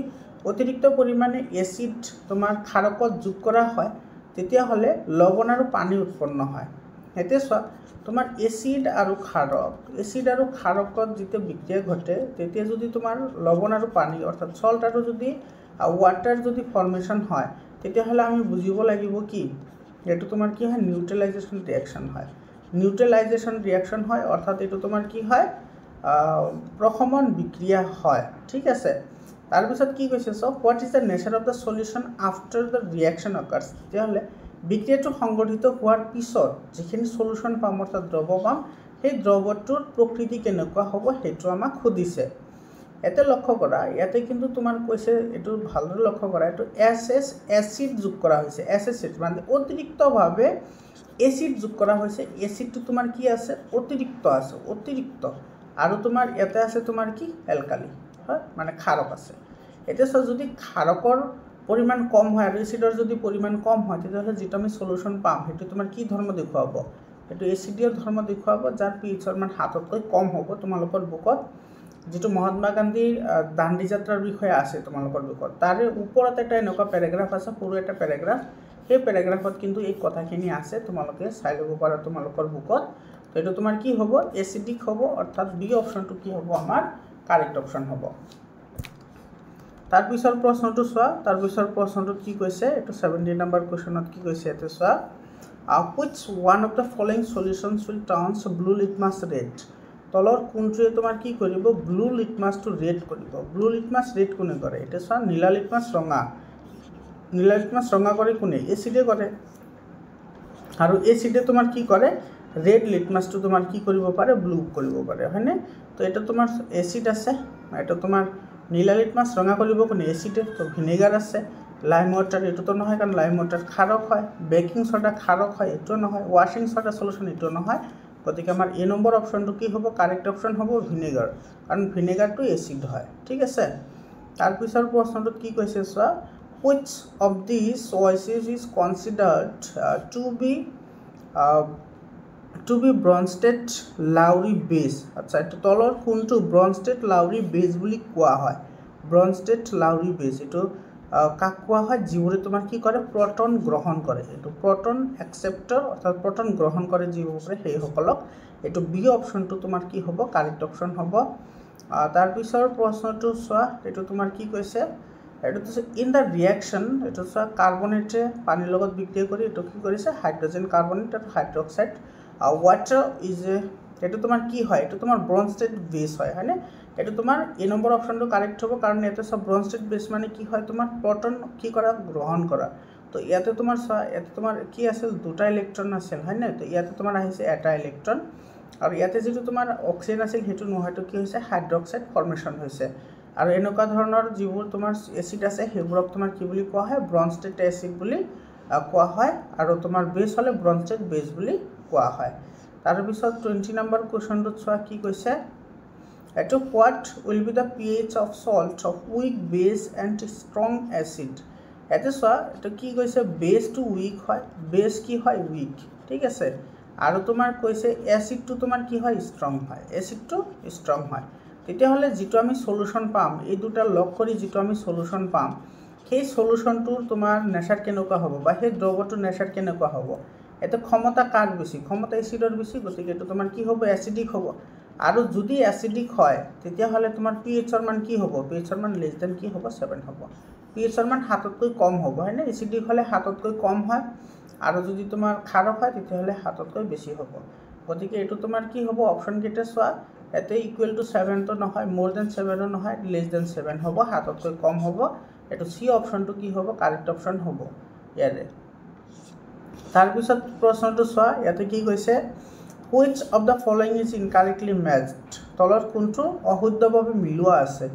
অতিৰিক্ত পৰিমাণে এসিড তোমাৰ ক্ষাৰকত যোগ কৰা হয় তেতিয়া হলে লৱণ আৰু পানী উৎপন্ন হয় এতে চোৱা তোমাৰ এসিড আৰু ক্ষাৰকত যেতিয়া বিক্ৰিয়া ঘটে তেতিয়া যদি তোমাৰ লৱণ আৰু পানী অৰ্থাৎ সল্ট আৰু যদি ওয়াটাৰ যদি ফৰ্মেশন হয় তেতিয়া হলে আমি বুজিব লাগিব কি এটো তোমাৰ কি হয় নিউট্ৰেলাইজেশন ৰিঅ্যাকশন হয় অৰ্থাৎ এটো তোমাৰ কি হয় প্ৰশমন বিক্ৰিয়া হয় ঠিক আছে তাৰ পিছত কি কৈছে so what is the nature of the solution after the reaction occurs তেতিয়াহলে বিক্ৰিয়াটো সংগঠিত হোৱাৰ পিছত যিখিনি সলিউশন পাম অৰ্থাৎ দ্ৰৱ পাম সেই দ্ৰৱটোৰ প্ৰকৃতি কেনেকুৱা হ'ব হেতু আমাক খুদিছে এতে লক্ষ্য কৰা ইয়াতে কিন্তু তোমাৰ কৈছে এটো ভালদৰে লক্ষ্য কৰা এটো এসিড যোগ কৰা হৈছে এসিড মানে অতিৰিক্তভাৱে এসিড যোগ কৰা হৈছে এসিডটো তোমাৰ কি আছে অতিৰিক্ত আৰু তোমাৰ ইয়াতে আছে তোমাৰ কি অ্যালকালি হয় মানে ক্ষাৰক আছে এতে যদি ক্ষাৰকৰ পৰিমাণ কম হয় আৰু এসিডৰ যদি পৰিমাণ কম হয় তেতিয়াহলে যেটো আমি সলিউশন পাম হেতু তোমাৰ কি ধৰ্ম দেখুৱাব এটো এসিডিয় ধৰ্ম দেখুৱাব যাৰ পিএইচৰ মান হাততকৈ কম হ'ব তোমালোকৰ বুকত যেটো মহাত্মা গান্ধীৰ দাণ্ডি যাত্ৰাৰ বিষয়ে আছে তোমালোকৰ বুকত তাৰে ওপৰত এটা এনেকুৱা প্যাৰাগ্ৰাফ আছে পুৰো এটা প্যাৰাগ্ৰাফ এই প্যাৰাগ্ৰাফত কিন্তু এই কথাখিনি আছে তোমালোকে চাই ল'ব পাৰা তোমালোকৰ বুকত তো এটো তোমাৰ কি হ'ব এসিডিক হ'ব অৰ্থাৎ বি অপশনটো কি হ'ব আমাৰ কাৰেক্ট অপশন হ'ব তাৰ পিছৰ প্ৰশ্নটো চোৱা তাৰ পিছৰ প্ৰশ্নটো কি কৈছে এটো 17 নম্বৰ কোৱেশ্চনত কি কৈছে এটো চোৱা which one of the following solutions will turn blue litmus red তলৰ কোনটোৱে তোমাৰ কি কৰিব ব্লু লিটমাস টু ৰেড কৰিব ব্লু লিটমাস ৰেড কোনে কৰে এটা চোৱা নীলা লিটমাস ৰঙা কৰে কোনে এসিডে কৰে আৰু এসিডে তোমাৰ কি কৰে ৰেড লিটমাসটো তোমাৰ কি কৰিব পাৰে ব্লু কৰিব পাৰে হয়নে তো এটা তোমাৰ এসিড আছে এটা তোমাৰ নীলা লিটমাস ৰঙা কৰিব কোনে এসিডে তো ভিনেগাৰ আছে লাইম ওয়াটাৰ এটো তো নহয় কাৰণ লাইম ওয়াটাৰ ক্ষাৰক হয় বেকিং সোডা ক্ষাৰক হয় এটো নহয় ওয়াশিং সোডা সলিউশন এটো নহয় গতিকে আমাৰ এ নম্বৰ অপশনটো কি হ'ব কাৰেক্ট অপশন হ'ব ভিনেগাৰ কাৰণ ভিনেগাৰটো এসিড হয় ঠিক আছে তাৰ পিছৰ প্ৰশ্নটো কি কৈছে চোৱা which of these choices is considered to be Bronsted-Lowry base আচ্ছা এটা তলৰ কোনটো Bronsted-Lowry base বুলি কোৱা হয় Bronsted-Lowry base এটো কাক কোৱা হয় যিবোৰে তোমাৰ কি কৰে প্ৰটন গ্ৰহণ কৰে এটো প্ৰটন অ্যাকসেপ্টৰ অৰ্থাৎ প্ৰটন গ্ৰহণ কৰে যিবোৰে সেই সকলক এটো বি অপশনটো তোমাৰ কি হ'ব কাৰেক্ট অপশন হ'ব তাৰ পিছৰ প্ৰশ্নটো চোৱা এটো তোমাৰ কি কৈছে এটো ইন দা ৰিঅ্যাকশন এটো চোৱা কাৰ্বনেটে পানীৰ লগত বিক্ৰিয়া কৰি এটো কি কৰিছে হাইড্ৰোজেন কাৰ্বনেট আৰু হাইড্ৰক্সাইড ওয়াটাৰ ইজ এইটো তোমাৰ কি হয় এইটো তোমাৰ ব্ৰঞ্জ ষ্টেট বেছ হয়নে এইটো তোমাৰ এ নম্বৰ অপশ্যনটো কাৰেক্ট হ'ব কাৰণ ইয়াতে চব ব্ৰঞ্জ ষ্টেট বেছ মানে কি হয় তোমাৰ প্ৰটন কি কৰা গ্ৰহণ কৰা তো ইয়াতে তোমাৰ চোৱা ইয়াতে তোমাৰ কি আছিল দুটা ইলেক্ট্ৰন আছিল হয়নে তো ইয়াতে তোমাৰ আহিছে এটা ইলেক্ট্ৰন আৰু ইয়াতে যিটো তোমাৰ অক্সিজেন আছিল সেইটো নহয়তো কি হৈছে হাইড্ৰক্সাইড ফৰ্মেশ্যন হৈছে আৰু এনেকুৱা ধৰণৰ যিবোৰ তোমাৰ এচিড আছে সেইবোৰক তোমাৰ কি বুলি কোৱা হয় ব্ৰঞ্জ ষ্টেট এচিড বুলি কোৱা হয় আৰু তোমাৰ বেছ হ'লে ব্ৰঞ্জ ষ্টেট বেছ বুলি কোৱা হয় তাৰপিছত 20 নম্বৰ কুৱেশ্যনটোত চোৱা কি কৈছে এইটো what will be the pH of salt of weak base and strong acid এইটো চোৱা এইটো কি কৈছে বেছটো উইক হয় বেছ কি হয় উইক ঠিক আছে আৰু তোমাৰ কৈছে এচিডটো তোমাৰ কি হয় ষ্ট্ৰং হয় এচিডটো ষ্ট্ৰং হয় তেতিয়াহ'লে যিটো আমি সলিউশ্যন পাম এই দুটা লগ কৰি যিটো আমি সলিউশ্যন পাম সেই সলিউশ্যনটোৰ তোমাৰ নেচাৰ কেনেকুৱা হ'ব বা সেই দ্ৰৱটোৰ নেচাৰ কেনেকুৱা হ'ব এটো ক্ষমতা কাক বেছি ক্ষমতা এচিডৰ বেছি গতিকে এটো তোমাৰ কি হ'ব এচিডিক হ'ব আৰু যদি এচিডিক হয় তেতিয়াহ'লে তোমাৰ পিএইচৰ মান কি হ'ব পিএইচৰ মান লেছ দেন কি হ'ব 7 হ'ব পিএইচৰ মান 7তকৈ কম হ'ব হয়নে এচিডিক হ'লে 7তকৈ কম হয় আৰু যদি তোমাৰ ক্ষাৰক হয় তেতিয়াহ'লে 7তকৈ বেছি হ'ব গতিকে এটো তোমাৰ কি হ'ব অপশ্যন কেইটা চোৱা এতে ইকুৱেল টু 7 তো নহয় মোৰ দেন 7 নহয় লেছ দেন 7 হ'ব 7তকৈ কম হ'ব এটো সি অপশ্যনটো কি হ'ব কাৰেক্ট অপশ্যন হ'ব ইয়াৰে তাৰপিছত প্ৰশ্নটো চোৱা ইয়াতে কি কৈছে which of the following is incorrectly matched তলত কোনটো অশুদ্ধভাৱে মিলোৱা আছে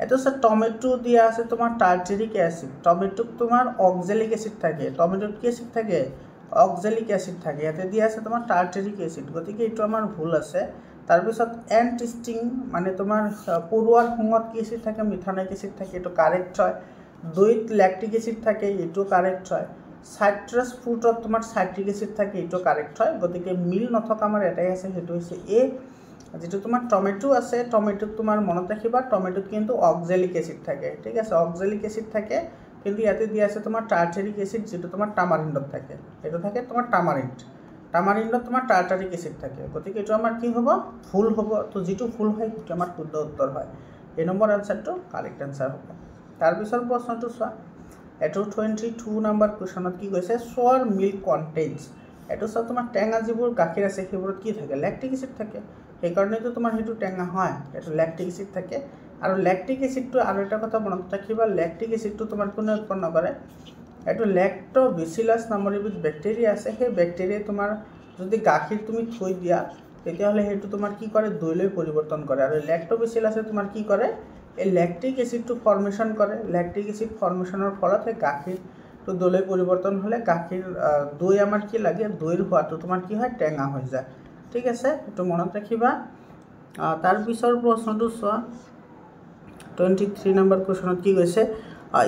এটা আছে টমেটো দিয়া আছে তোমাৰ টাৰ্টাৰিক এসিড টমেটোক তোমাৰ অক্সালিক এসিড থাকে টমেটোত কি এসিড থাকে অক্সালিক এসিড থাকে ইয়াতে দিয়া আছে তোমাৰ টাৰ্টাৰিক এসিড গতিকে এটো আমাৰ ভুল আছে তাৰপিছত এন্টিস্টিং মানে তোমাৰ পৰুৱাৰ সংগত কি এসিড থাকে মিথানিক এসিড থাকে এটো কারেক্ট হয় দৈত ল্যাকটিক এসিড থাকে এটো কারেক্ট হয় সাইট্রাস ফ্রুটত তোমাৰ সাইট্ৰিক এসিড থাকে এটো কাৰেক্ট হয় গতিকে মিল নথকা আমাৰ এটাই আছে হেতু হৈছে এ যেটো তোমাৰ টমেটো আছে টমেটোত তোমাৰ মনত ৰাখিবা টমেটোত কিন্তু অক্সালিক এসিড থাকে ঠিক আছে অক্সালিক এসিড থাকে কিন্তু ইয়াতে দিয়া আছে তোমাৰ টাৰ্টাৰিক এসিড যেটো তোমাৰ টামাৰিন্ডত থাকে এটো থাকে তোমাৰ টামাৰিন্ডত তোমাৰ টাৰ্টাৰিক এসিড থাকে গতিকে এটো আমাৰ কি হ'ব ফুল হ'ব তো যেটো ফুল হয় এটো আমাৰ শুদ্ধ উত্তৰ হয় এই নম্বৰ আনসাৰটো কাৰেক্ট আনসাৰ হ'ব তাৰ পিছৰ প্ৰশ্নটো চোৱা এটো 22 নম্বৰ কোৱেশ্যনত কি কৈছে সোয়াৰ মিল্ক কন্টেইনস এটো সব তোমাৰ টেঙা যিবোৰ গাখীৰ আছে সেইবোৰত কি থাকে ল্যাকটিক এসিড থাকে সেই কাৰণেটো তোমাৰ হেতু টেঙা হয় এটো ল্যাকটিক এসিড থাকে আৰু ল্যাকটিক এসিডটো আৰু এটা কথা মনত ৰাখিবা ল্যাকটিক এসিডটো তোমাৰ কোনে উৎপন্ন কৰে এটো ল্যাক্টোবেচিলাছ নামৰ এবিধ ব্যাকটেৰিয়া আছে সেই ব্যাকটেৰিয়া তোমাৰ যদি গাখীৰ তুমি থৈ দিয়া তেতিয়াহলে হেতু তোমাৰ কি কৰে দৈলৈ পৰিৱৰ্তন কৰে আৰু ল্যাক্টোবেচিলাছে তোমাৰ কি কৰে এই ল্যাকটিক এসিডটো ফৰ্মেশন কৰে ল্যাকটিক এসিড ফৰ্মেশনৰ ফলত এই গাখীৰটো দৈলৈ পৰিৱৰ্তন হলে গাখীৰ দৈ আমাৰ কি লাগে দৈৰ হোৱাটো তোমাৰ কি হয় টেঙা হৈ যায় ঠিক আছে এটো মনত ৰাখিবা তাৰ পিছৰ প্ৰশ্নটো চোৱা 23 নম্বৰ কোৱেশ্যনত কি কৈছে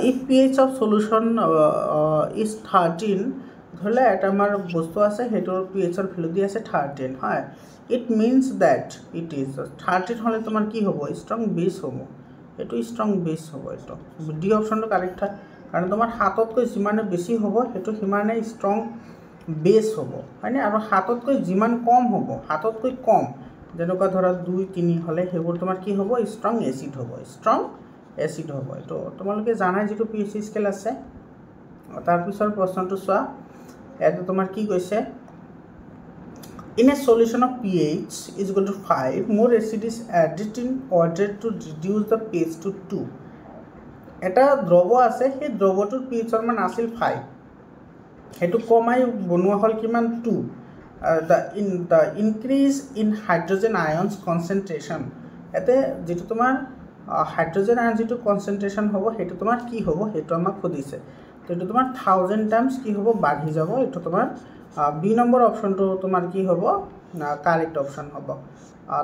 if pH of solution is 13 ধৰলে এটা আমাৰ বস্তু আছে হেতৰ pH ৰ ভ্যালু দি আছে 13 হয় it means that it is 13 হলে তোমাৰ কি হ'ব স্ট্ৰং বেস হ'ব এটো স্ট্ৰং বেস হ'ব এটো ডি অপচনটো কাৰেক্ট হয় কাৰণ তোমাৰ হাততকৈ যিমানে বেছি হ'ব হেতু হিমানে স্ট্ৰং বেস হ'ব হয়নে আৰু হাততকৈ যিমান কম হ'ব হাততকৈ কম যেনেকুৱা ধৰা 2 3 হলে হেবোৰ তোমাৰ কি হ'ব স্ট্ৰং এসিড হ'ব স্ট্ৰং এসিড হ'ব এটো তোমালোকে জানাই যেটো pH স্কেল আছে তাৰ পিছৰ প্ৰশ্নটো চোৱা এটো তোমাৰ কি কৈছে in a solution of pH is equal to 5 more acid is added in order to reduce the pH to 2 এটা দ্ৰৱ আছে সেই দ্ৰৱটোৰ pH ৰ মান আছিল 5 হেতু কমাই বনোৱা হল কিমান 2 the increase in hydrogen ions concentration এতে যেটো তোমাৰ হাইড্ৰোজেন আয়ন যেটো কনসেন্ট্ৰেশন হ'ব হেতু তোমাৰ কি হ'ব হেতু আমাক খুদিছে তো এটো তোমাৰ 1000 টাইমস কি হ'ব বাঢ়ি যাব এটো তোমাৰ বি নম্বৰ অপশনটো তোমাৰ কি হ'ব কাৰেক্ট অপশন হ'ব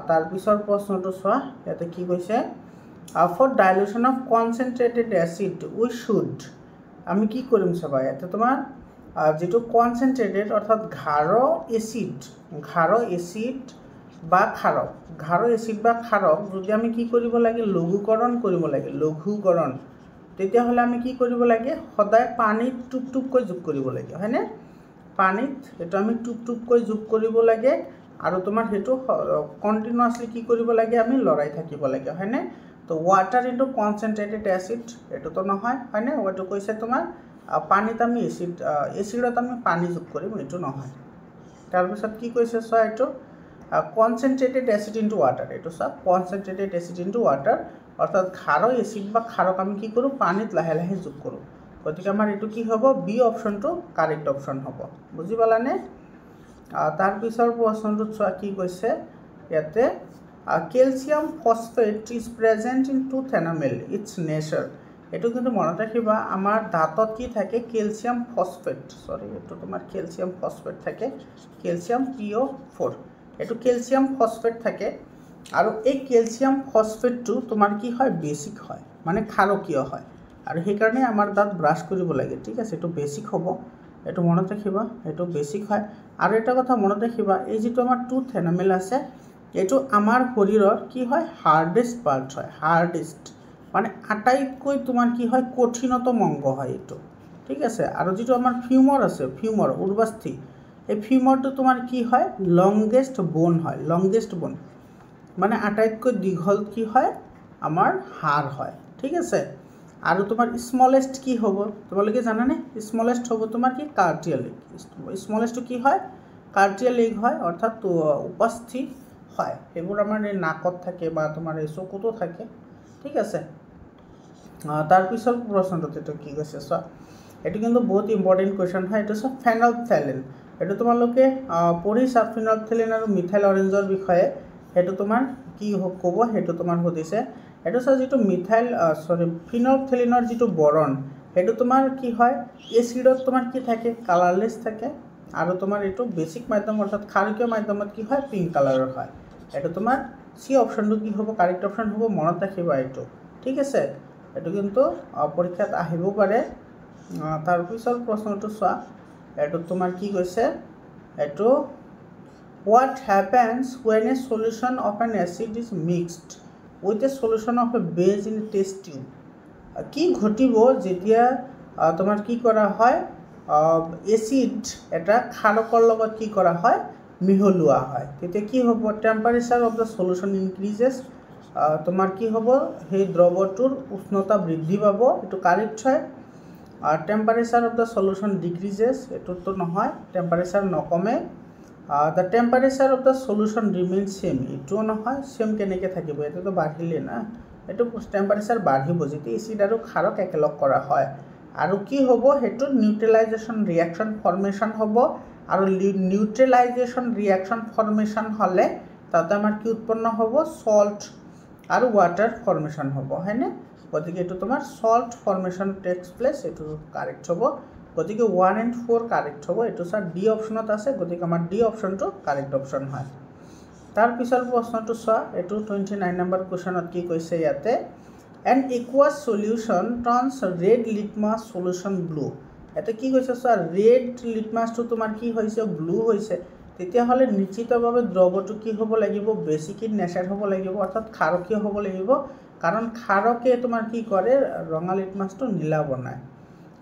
তাৰ পিছৰ প্ৰশ্নটো চোৱা ইয়াতে কি কৈছে for dilution of concentrated acid we should আমি কি কৰিম চাবা ইয়াতে তোমাৰ যেটো কনসেন্ট্ৰেটেড অৰ্থাৎ ঘাৰ এসিড বা ক্ষাৰক ঘাৰ এসিড বা ক্ষাৰক যদি আমি কি কৰিব লাগে লঘুকৰণ কৰিব লাগে লঘুকৰণ তেতিয়া হলে আমি কি কৰিব লাগে সদায় পানীত টুপটুপকৈ যোগ কৰিব লাগে হয়নে পানীত এটো আমি টুপটুপকৈ যোগ কৰিব লাগে আৰু তোমাৰ হেতু কন্টিনিউয়াসলি কি কৰিব লাগে আমি লৰাই থাকিব লাগে হয়নে তো ওয়াটাৰ ইনটু কনসেন্ট্ৰেটেড অ্যাসিড এটো তো নহয় হয়নে ওটো কৈছে তোমাৰ পানীত আমি এসিডত আমি পানী যোগ কৰিম এটো নহয় তাৰপিছত কি কৈছে চোৱা এইটো কনচেনট্ৰেটেড এচিড ইনটু ৱাটাৰ, এইটো চোৱা কনচেনট্ৰেটেড এচিড ইনটু ৱাটাৰ, অৰ্থাৎ ক্ষাৰ এচিড বা ক্ষাৰক আমি কি কৰোঁ পানীত লাহে লাহে যোগ কৰোঁ। গতিকে আমাৰ এইটো কি হ'ব বি অপশ্যনটো কাৰেক্ট অপশ্যন হ'ব। বুজি পালানে? তাৰপিছৰ প্ৰশ্নটোত চোৱা কি কৈছে ইয়াতে calcium phosphate is present in tooth enamel its nature. এইটো কিন্তু মনত ৰাখিবা আমাৰ দাঁতত কি থাকে কেলছিয়াম ফসফেট, এইটো তোমাৰ কেলছিয়াম ফসফেট থাকে, কেলছিয়াম PO4, এইটো কেলছিয়াম ফসফেট থাকে। আৰু এই কেলছিয়াম ফসফেটটো তোমাৰ কি হয় বেছিক হয়, মানে ক্ষাৰকীয় হয়, আৰু সেইকাৰণে আমাৰ দাঁত ব্ৰাছ কৰিব লাগে। ঠিক আছে, এইটো বেছিক হ'ব, এইটো মনত ৰাখিবা, এইটো বেছিক হয়। আৰু এটা কথা মনত ৰাখিবা এই যিটো আমাৰ টুথ এনামেল আছে এইটো আমাৰ শৰীৰৰ কি হয় হাৰ্ডেষ্ট পাৰ্ট হয়, হাৰ্ডেষ্ট মানে আটাইতকৈ তোমাৰ কি হয় কঠিনতম অংগ হয় এইটো। ঠিক আছে, আৰু যিটো আমাৰ ফিউমৰ আছে, ফিউমৰ উৰ্বাস্থি, এই ফিউমৰটো তোমাৰ কি হয় লংগেষ্ট বোন হয়, লংগেষ্ট বোন মানে আটাইতকৈ দীঘল কি হয় আমাৰ হাড় হয়। ঠিক আছে, আৰু তোমাৰ স্মলেষ্ট কি হ'ব তোমালোকে জানানে? স্মলেষ্ট হ'ব তোমাৰ কি কাৰ্টিয়েল এগ। স্মলেষ্টটো কি হয় কাৰ্টিয়েল এগ হয়, অৰ্থাৎ উপস্থি হয়, সেইবোৰ আমাৰ এই নাকত থাকে বা তোমাৰ এই চকুতো থাকে। ঠিক আছে, তাৰপিছৰ প্ৰশ্নটোত এইটো কি কৈছে চোৱা, এইটো কিন্তু বহুত ইম্পৰ্টেণ্ট কুৱেশ্যন হয়। এইটো চোৱা ফেনলফথেলিন, এইটো তোমালোকে পঢ়িছা ফেনলফথেলিন আৰু মিথাইল অৰেঞ্জৰ বিষয়ে, সেইটো তোমাৰ কি ক'ব সেইটো তোমাৰ সুধিছে। এইটো চোৱা যিটো ফিনলফথেলিনৰ যিটো বৰণ সেইটো তোমাৰ কি হয় এচিডত তোমাৰ কি থাকে কালাৰলেছ থাকে, আৰু তোমাৰ এইটো বেছিক মাধ্যম অৰ্থাৎ ক্ষাৰকীয় মাধ্যমত কি হয় পিংক কালাৰৰ হয়। এইটো তোমাৰ চি অপশ্যনটো কি হ'ব কাৰেক্ট অপশ্যন হ'ব, মনত ৰাখিবা এইটো। ঠিক আছে, এইটো কিন্তু পৰীক্ষাত আহিব পাৰে। তাৰপিছৰ প্ৰশ্নটো চোৱা, এইটো তোমাৰ কি কৈছে, এইটো what happens when a solution of an acid is mixed with a solution of a base in a test tube। কি ঘটিব যেতিয়া তোমাৰ কি কৰা হয় এচিড এটা ক্ষাৰকৰ লগত কি কৰা হয় মিহলোৱা হয়, তেতিয়া কি হ'ব temperature of the solution increases, তোমাৰ কি হ'ব সেই দ্ৰৱটোৰ উষ্ণতা বৃদ্ধি পাব, এইটো কাৰেক্ট হয়। Temperature of the solution decreases, এইটোতো নহয়, টেম্পাৰেচাৰ নকমে। The temperature of the solution remain same, এইটোও নহয়, ছেম কেনেকৈ থাকিব, এইটোতো বাঢ়িলে না, এইটো টেম্পাৰেচাৰ বাঢ়িব যেতিয়া এচিড আৰু ক্ষাৰক একেলগ কৰা হয়। আৰু কি হ'ব সেইটো নিউট্ৰেলাইজেশ্যন ৰিয়েকশ্যন ফৰ্মেশ্যন হ'ব, আৰু নিউট্ৰেলাইজেশ্যন ৰিয়েকশ্যন ফৰ্মেশ্যন হ'লে তাতে আমাৰ কি উৎপন্ন হ'ব সল্ট আৰু ৱাটাৰ ফৰ্মেশ্যন হ'ব, হয়নে? গতিকে এইটো তোমাৰ সল্ট ফৰ্মেশ্যন টেক্স প্লেচ, এইটো কাৰেক্ট হ'ব। গতিকে 1 and 4 কাৰেক্ট হ'ব, এইটো ছাৰ ডি অপশ্যনত আছে, গতিকে আমাৰ ডি অপশ্যনটো কাৰেক্ট অপশ্যন হয়। তাৰপিছৰ প্ৰশ্নটো চোৱা, এইটো 29 নম্বৰ কুৱেশ্যনত কি কৈছে ইয়াতে an aqueous solution turns red litmus solution blue. ইয়াতে কি কৈছে চোৱা ৰেড লিটমাছটো তোমাৰ কি হৈছে ব্লু হৈছে, তেতিয়াহ'লে নিশ্চিতভাৱে দ্ৰৱটো কি হ'ব লাগিব বেছিক ইন নেচাৰ হ'ব লাগিব, অৰ্থাৎ ক্ষাৰকীয় হ'ব লাগিব, কাৰণ ক্ষাৰকে তোমাৰ কি কৰে ৰঙা লিটমাছটো নীলা বনায়।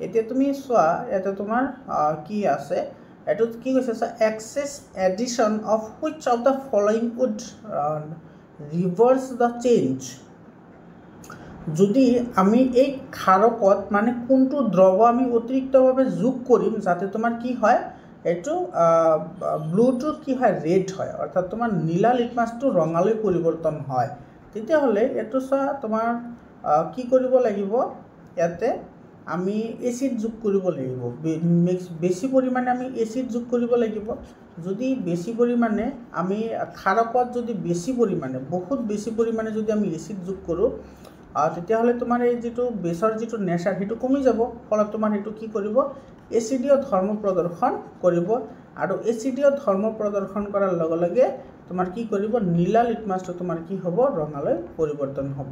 এতিয়া তুমি চোৱা ইয়াতে তোমাৰ কি আছে, এইটোত কি কৈছে চোৱা excess addition of which of the following would reverse the change. যদি আমি এই ক্ষাৰকত মানে কোনটো দ্ৰৱ আমি অতিৰিক্তভাৱে যোগ কৰিম যাতে তোমাৰ কি হয় এইটো ব্লুটো কি হয় ৰেড হয়, অৰ্থাৎ তোমাৰ নীলা লিটমাছটো ৰঙালৈ পৰিৱৰ্তন হয়, তেতিয়াহ'লে এইটো চোৱা তোমাৰ কি কৰিব লাগিব ইয়াতে আমি এচিড যোগ কৰিব লাগিব, বেছি পৰিমাণে আমি এচিড যোগ কৰিব লাগিব। যদি বেছি পৰিমাণে আমি ক্ষাৰকত যদি বেছি পৰিমাণে বহুত বেছি পৰিমাণে যদি আমি এচিড যোগ কৰোঁ তেতিয়াহ'লে তোমাৰ এই যিটো বেছৰ যিটো নেচাৰ সেইটো কমি যাব, ফলত তোমাৰ সেইটো কি কৰিব এচিডীয় ধৰ্ম প্ৰদৰ্শন কৰিব, আৰু এচিডীয় ধৰ্ম প্ৰদৰ্শন কৰাৰ লগে লগে তোমাৰ কি কৰিব নীলা লিটমাছটো তোমাৰ কি হ'ব ৰঙালৈ পৰিৱৰ্তন হ'ব।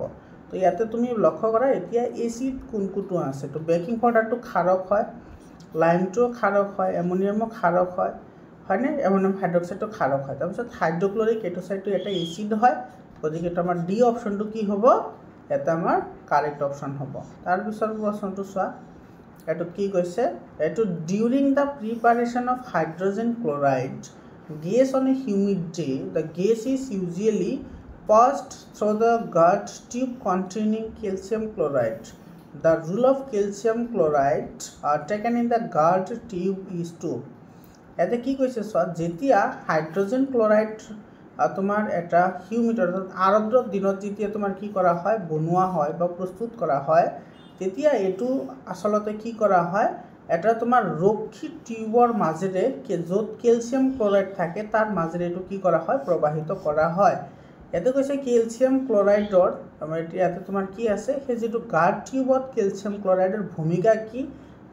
তো ইয়াতে তুমি লক্ষ্য কৰা এতিয়া এচিড কোনটো আছে, তো বেকিং পাউডাৰটো ক্ষাৰক হয়, লাইমটো ক্ষাৰক হয়, এমনিয়ামো ক্ষাৰক হয়, হয়নে? এমনিয়াম হাইড্ৰক্সাইডটো ক্ষাৰক হয়, তাৰপিছত হাইড্ৰক্লৰিক এচিডটো এটা এচিড হয়, গতিকে এইটো আমাৰ ডি অপশ্যনটো কি হ'ব এটা আমাৰ কাৰেক্ট অপশ্যন হ'ব। তাৰপিছৰ প্ৰশ্নটো চোৱা, এইটোত কি কৈছে এইটো during the preparation of hydrogen chloride gas on a humid day the gas is usually passed through the gut tube containing calcium chloride. The rule of calcium chloride taken in the gut tube is to ইয়াতে কি কৈছে চোৱা যেতিয়া hydrogen chloride তোমাৰ এটা humid অৰ্থাৎ আৰ্দ্ৰ দিনত যেতিয়া তোমাৰ কি কৰা হয় বনোৱা হয় বা প্ৰস্তুত কৰা হয় তেতিয়া এইটো আসলতে কি কৰা হয় এটা তোমাৰ ৰক্ষী টিউবৰ মাজেৰে য'ত কেলছিয়াম ক্লৰাইড থাকে তাৰ মাজেৰে এইটো কি কৰা হয় প্ৰবাহিত কৰা হয়। ইয়াতে কৈছে কেলছিয়াম ক্লৰাইডৰ আমাৰ ইয়াতে তোমাৰ কি আছে সেই যিটো গাৰ্ড টিউবত কেলছিয়াম ক্লৰাইডৰ ভূমিকা কি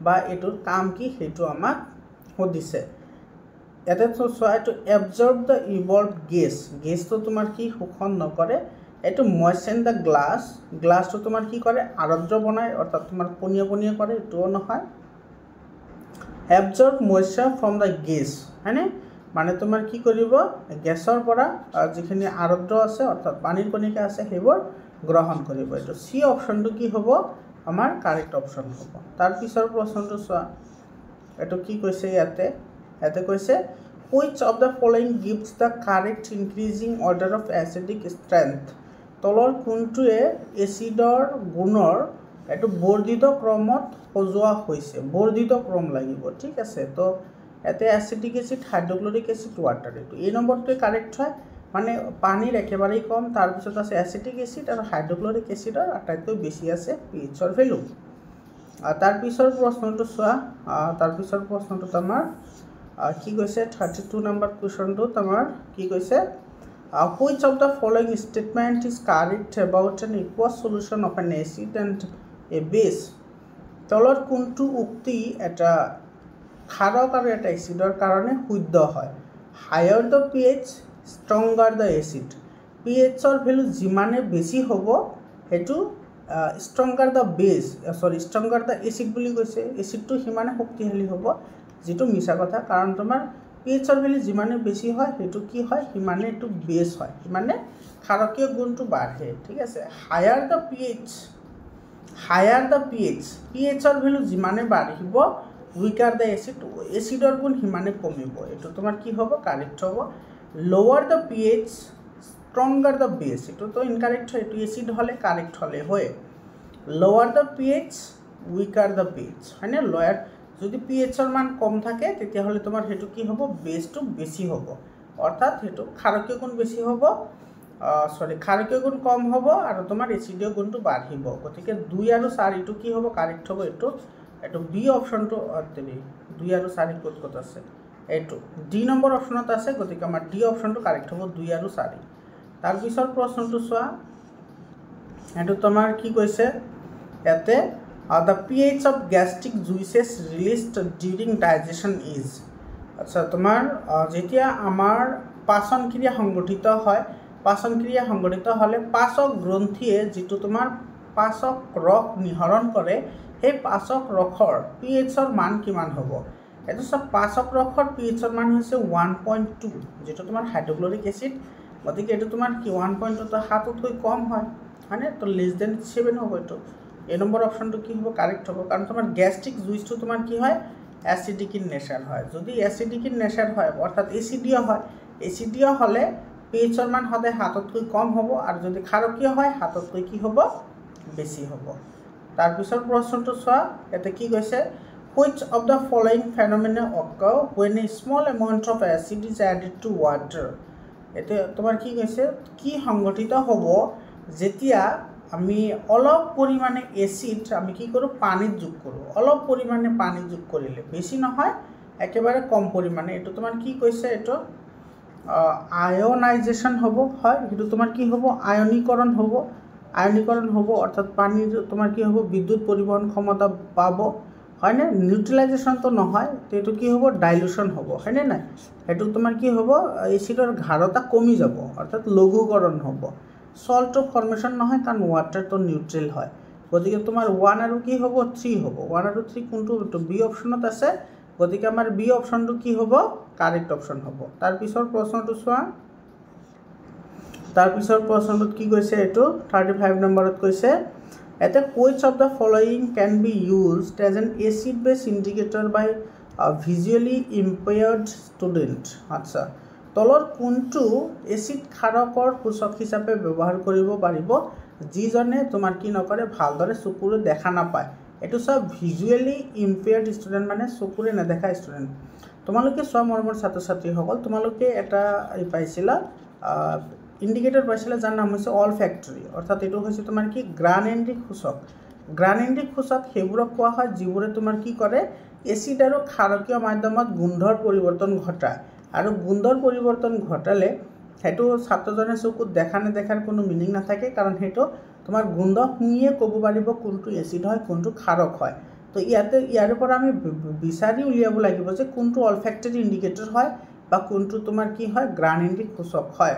বা এইটোৰ কাম কি সেইটো আমাক সুধিছে। ইয়াতে চোৱা এইটো এবজৰ্ব দ্য ইভলভ গেছটো তোমাৰ কি শোষণ নকৰে, এইটো মইচেন দ্য গ্লাছটো তোমাৰ কি কৰে আৰ্দ্ৰ বনায় অৰ্থাৎ তোমাৰ পনীয়া পনীয়া কৰে, এইটোও নহয়। এবজৰ্ব মইশ্চাৰ ফ্ৰম দ্য গেছ হয়নে, মানে তোমাৰ কি কৰিব গেছৰ পৰা যিখিনি আৰ্দ্ৰ আছে অৰ্থাৎ পানীৰ কণিকা আছে সেইবোৰ গ্ৰহণ কৰিব। এইটো চি অপশ্যনটো কি হ'ব আমাৰ কাৰেক্ট অপশ্যন হ'ব। তাৰ পিছৰ প্ৰশ্নটো চোৱা এইটো কি কৈছে ইয়াতে কৈছে which of the following gives the correct increasing order of acidic strength, তলৰ কোনটোৱে এচিডৰ গুণৰ এইটো বৰ্ধিত ক্ৰমত সজোৱা হৈছে, বৰ্ধিত ক্ৰম লাগিব ঠিক আছে। তো ইয়াতে acetic acid hydrochloric acid water, এইটো এই নম্বৰটোৱে কাৰেক্ট হয় মানে পানীৰ একেবাৰেই কম, তাৰপিছত আছে এচিটিক এচিড আৰু হাইড্ৰক্লৰিক এচিডৰ আটাইতকৈ বেছি আছে পিএইচৰ ভেলু। তাৰ পিছৰ প্ৰশ্নটো চোৱা, তাৰ পিছৰ প্ৰশ্নটোত আমাৰ কি কৈছে 32 নম্বৰ কুৱেশ্যনটোত আমাৰ কি কৈছে which of the following statement is correct about an aqueous solution of an acid and a base, তলৰ কোনটো উক্তি এটা ক্ষাৰক আৰু এটা এচিডৰ কাৰণে শুদ্ধ হয়। Higher the pH stronger the acid, পিএইচৰ ভেলু যিমানে বেছি হ'ব সেইটো ষ্ট্ৰংগাৰ দ্য এচিড বুলি কৈছে, এচিডটো সিমানে শক্তিশালী হ'ব, যিটো মিছা কথা কাৰণ তোমাৰ পিএইচৰ ভেলু যিমানে বেছি হয় সেইটো কি হয় সিমানে এইটো বেছ হয়, সিমানে ক্ষাৰকীয় গুণটো বাঢ়ে ঠিক আছে। হায়াৰ দ্য পিএইচৰ ভেলু যিমানে বাঢ়িব উইকাৰ দ্য এচিডৰ গুণ সিমানে কমিব, এইটো তোমাৰ কি হ'ব কাৰেক্ট হ'ব। লোৱাৰ দ্য পিএইচ ষ্ট্ৰংগাৰ দ্য বেছ, এইটোতো ইনকাৰেক্ট হয়, এইটো এচিড হ'লে কাৰেক্ট হ'লে হয়। লোৱাৰ দ্য পিএইচ উইকাৰ দ্য বেছ হয়নে, লোৱাৰ যদি পিএইচৰ মান কম থাকে তেতিয়াহ'লে তোমাৰ সেইটো কি হ'ব বেছটো বেছি হ'ব অৰ্থাৎ সেইটো ক্ষাৰকীয় গুণ বেছি হ'ব, ক্ষাৰকীয় গুণ কম হ'ব আৰু তোমাৰ এচিডীয় গুণটো বাঢ়িব। গতিকে 2 আৰু 4 এইটো কি হ'ব কাৰেক্ট হ'ব, এইটো বি অপশ্যনটো 2 আৰু 4 ক'ত আছে, এইটো ডি নম্বৰ অপশ্যনত আছে, গতিকে আমাৰ ডি অপশ্যনটো কাৰেক্ট হ'ব 2 আৰু 4। তাৰপিছৰ প্ৰশ্নটো চোৱা এইটো তোমাৰ কি কৈছে ইয়াতে the pH of gastric juices released during digestion is, আচ্ছা তোমাৰ যেতিয়া আমাৰ পাচন ক্ৰিয়া সংগঠিত হ'লে পাচক গ্ৰন্থিয়ে যিটো তোমাৰ পাচক ৰস নিঃসৰণ কৰে সেই পাচক ৰসৰ পিএইচৰ মান কিমান হ'ব। এইটো চব পাচক ৰসৰ পিএইচৰ মান হৈছে 1.2, যিটো তোমাৰ হাইড্ৰক্লৰিক এচিড, গতিকে এইটো তোমাৰ কি 1.2 তো 7তকৈ কম হয়নে, তো <7 হ'ব। এইটো এই নম্বৰ অপশ্যনটো কি হ'ব কাৰেক্ট হ'ব কাৰণ তোমাৰ গেষ্ট্ৰিক জুইচটো তোমাৰ কি হয় এচিডিক ইন নেচাৰ হয়, যদি এচিডিক ইন নেচাৰ হয় অৰ্থাৎ এচিডীয় হ'লে পিএইচৰ মান সদায় 7তকৈ কম হ'ব আৰু যদি ক্ষাৰকীয় হয় 7তকৈ কি হ'ব বেছি হ'ব। তাৰপিছৰ প্ৰশ্নটো চোৱা ইয়াতে কি কৈছে which of the following ফেনমেনা অকাৰ when a small amount of acid is added to water, এতিয়া তোমাৰ কি কৈছে কি সংগঠিত হ'ব যেতিয়া আমি অলপ পৰিমাণে এচিড আমি কি কৰোঁ পানীত যোগ কৰোঁ, অলপ পৰিমাণে পানী যোগ কৰিলে বেছি নহয় একেবাৰে কম পৰিমাণে, এইটো তোমাৰ কি কৈছে এইটো আয়নাইজেশ্যন হ'ব হয়, সেইটো তোমাৰ কি হ'ব আয়নীকৰণ হ'ব অৰ্থাৎ পানীৰ তোমাৰ কি হ'ব বিদ্যুৎ পৰিবহণ ক্ষমতা পাব হয়নে, নিউট্ৰেলাইজেশ্যনটো নহয়, এইটো কি হ'ব ডাইলুশ্যন হ'ব হয়নে নাই, সেইটো তোমাৰ কি হ'ব এচিডৰ ঘাৰতা কমি যাব অৰ্থাৎ লঘুকৰণ হ'ব। সল্ট ফৰ্মেশ্যন নহয় কাৰণ ৱাটাৰটো নিউট্ৰেল হয়, গতিকে তোমাৰ 1 আৰু কি হ'ব 3 হ'ব, 1 আৰু 3 কোনটো বি অপশ্যনত আছে, গতিকে আমাৰ বি অপশ্যনটো কি হ'ব কাৰেক্ট অপশ্যন হ'ব। তাৰপিছৰ প্ৰশ্নটো চোৱা, তাৰপিছৰ প্ৰশ্নটোত কি কৈছে এইটো 35 নম্বৰত কৈছে ইয়াতে which of the following can be used as an acid base indicator by visually impaired student, আচ্ছা তলৰ কোনটো এচিড ক্ষাৰকৰ সূচক হিচাপে ব্যৱহাৰ কৰিব পাৰিব যিজনে তোমাৰ কি নকৰে ভালদৰে চকুৰে দেখা নাপায়, এইটো চব ভিজুৱেলি ইম্পেয়াৰ্ড ষ্টুডেণ্ট মানে চকুৰে নেদেখা ষ্টুডেণ্ট। তোমালোকে চোৱা মৰমৰ ছাত্ৰ ছাত্ৰীসকল তোমালোকে এটা পাইছিলা ইণ্ডিকেটৰ পাইছিলা যাৰ নাম হৈছে অল ফেক্টৰী অৰ্থাৎ এইটো হৈছে তোমাৰ কি গ্ৰানেন্দ্ৰিক সূচক সেইবোৰক কোৱা হয় যিবোৰে তোমাৰ কি কৰে এচিড আৰু ক্ষাৰকীয় মাধ্যমত গোন্ধৰ পৰিৱৰ্তন ঘটায় আৰু গোন্ধৰ পৰিৱৰ্তন ঘটালে সেইটো ছাত্ৰজনে চকুত দেখা নেদেখাৰ কোনো মিনিং নাথাকে কাৰণ সেইটো তোমাৰ গোন্ধ শুনিয়ে ক'ব পাৰিব কোনটো এচিড হয় কোনটো ক্ষাৰক হয় তো ইয়াৰ পৰা আমি বিচাৰি উলিয়াব লাগিব যে কোনটো অলফেক্টৰী ইণ্ডিকেটৰ হয় বা কোনটো তোমাৰ কি হয় গ্ৰানেন্দ্ৰিক সূচক হয়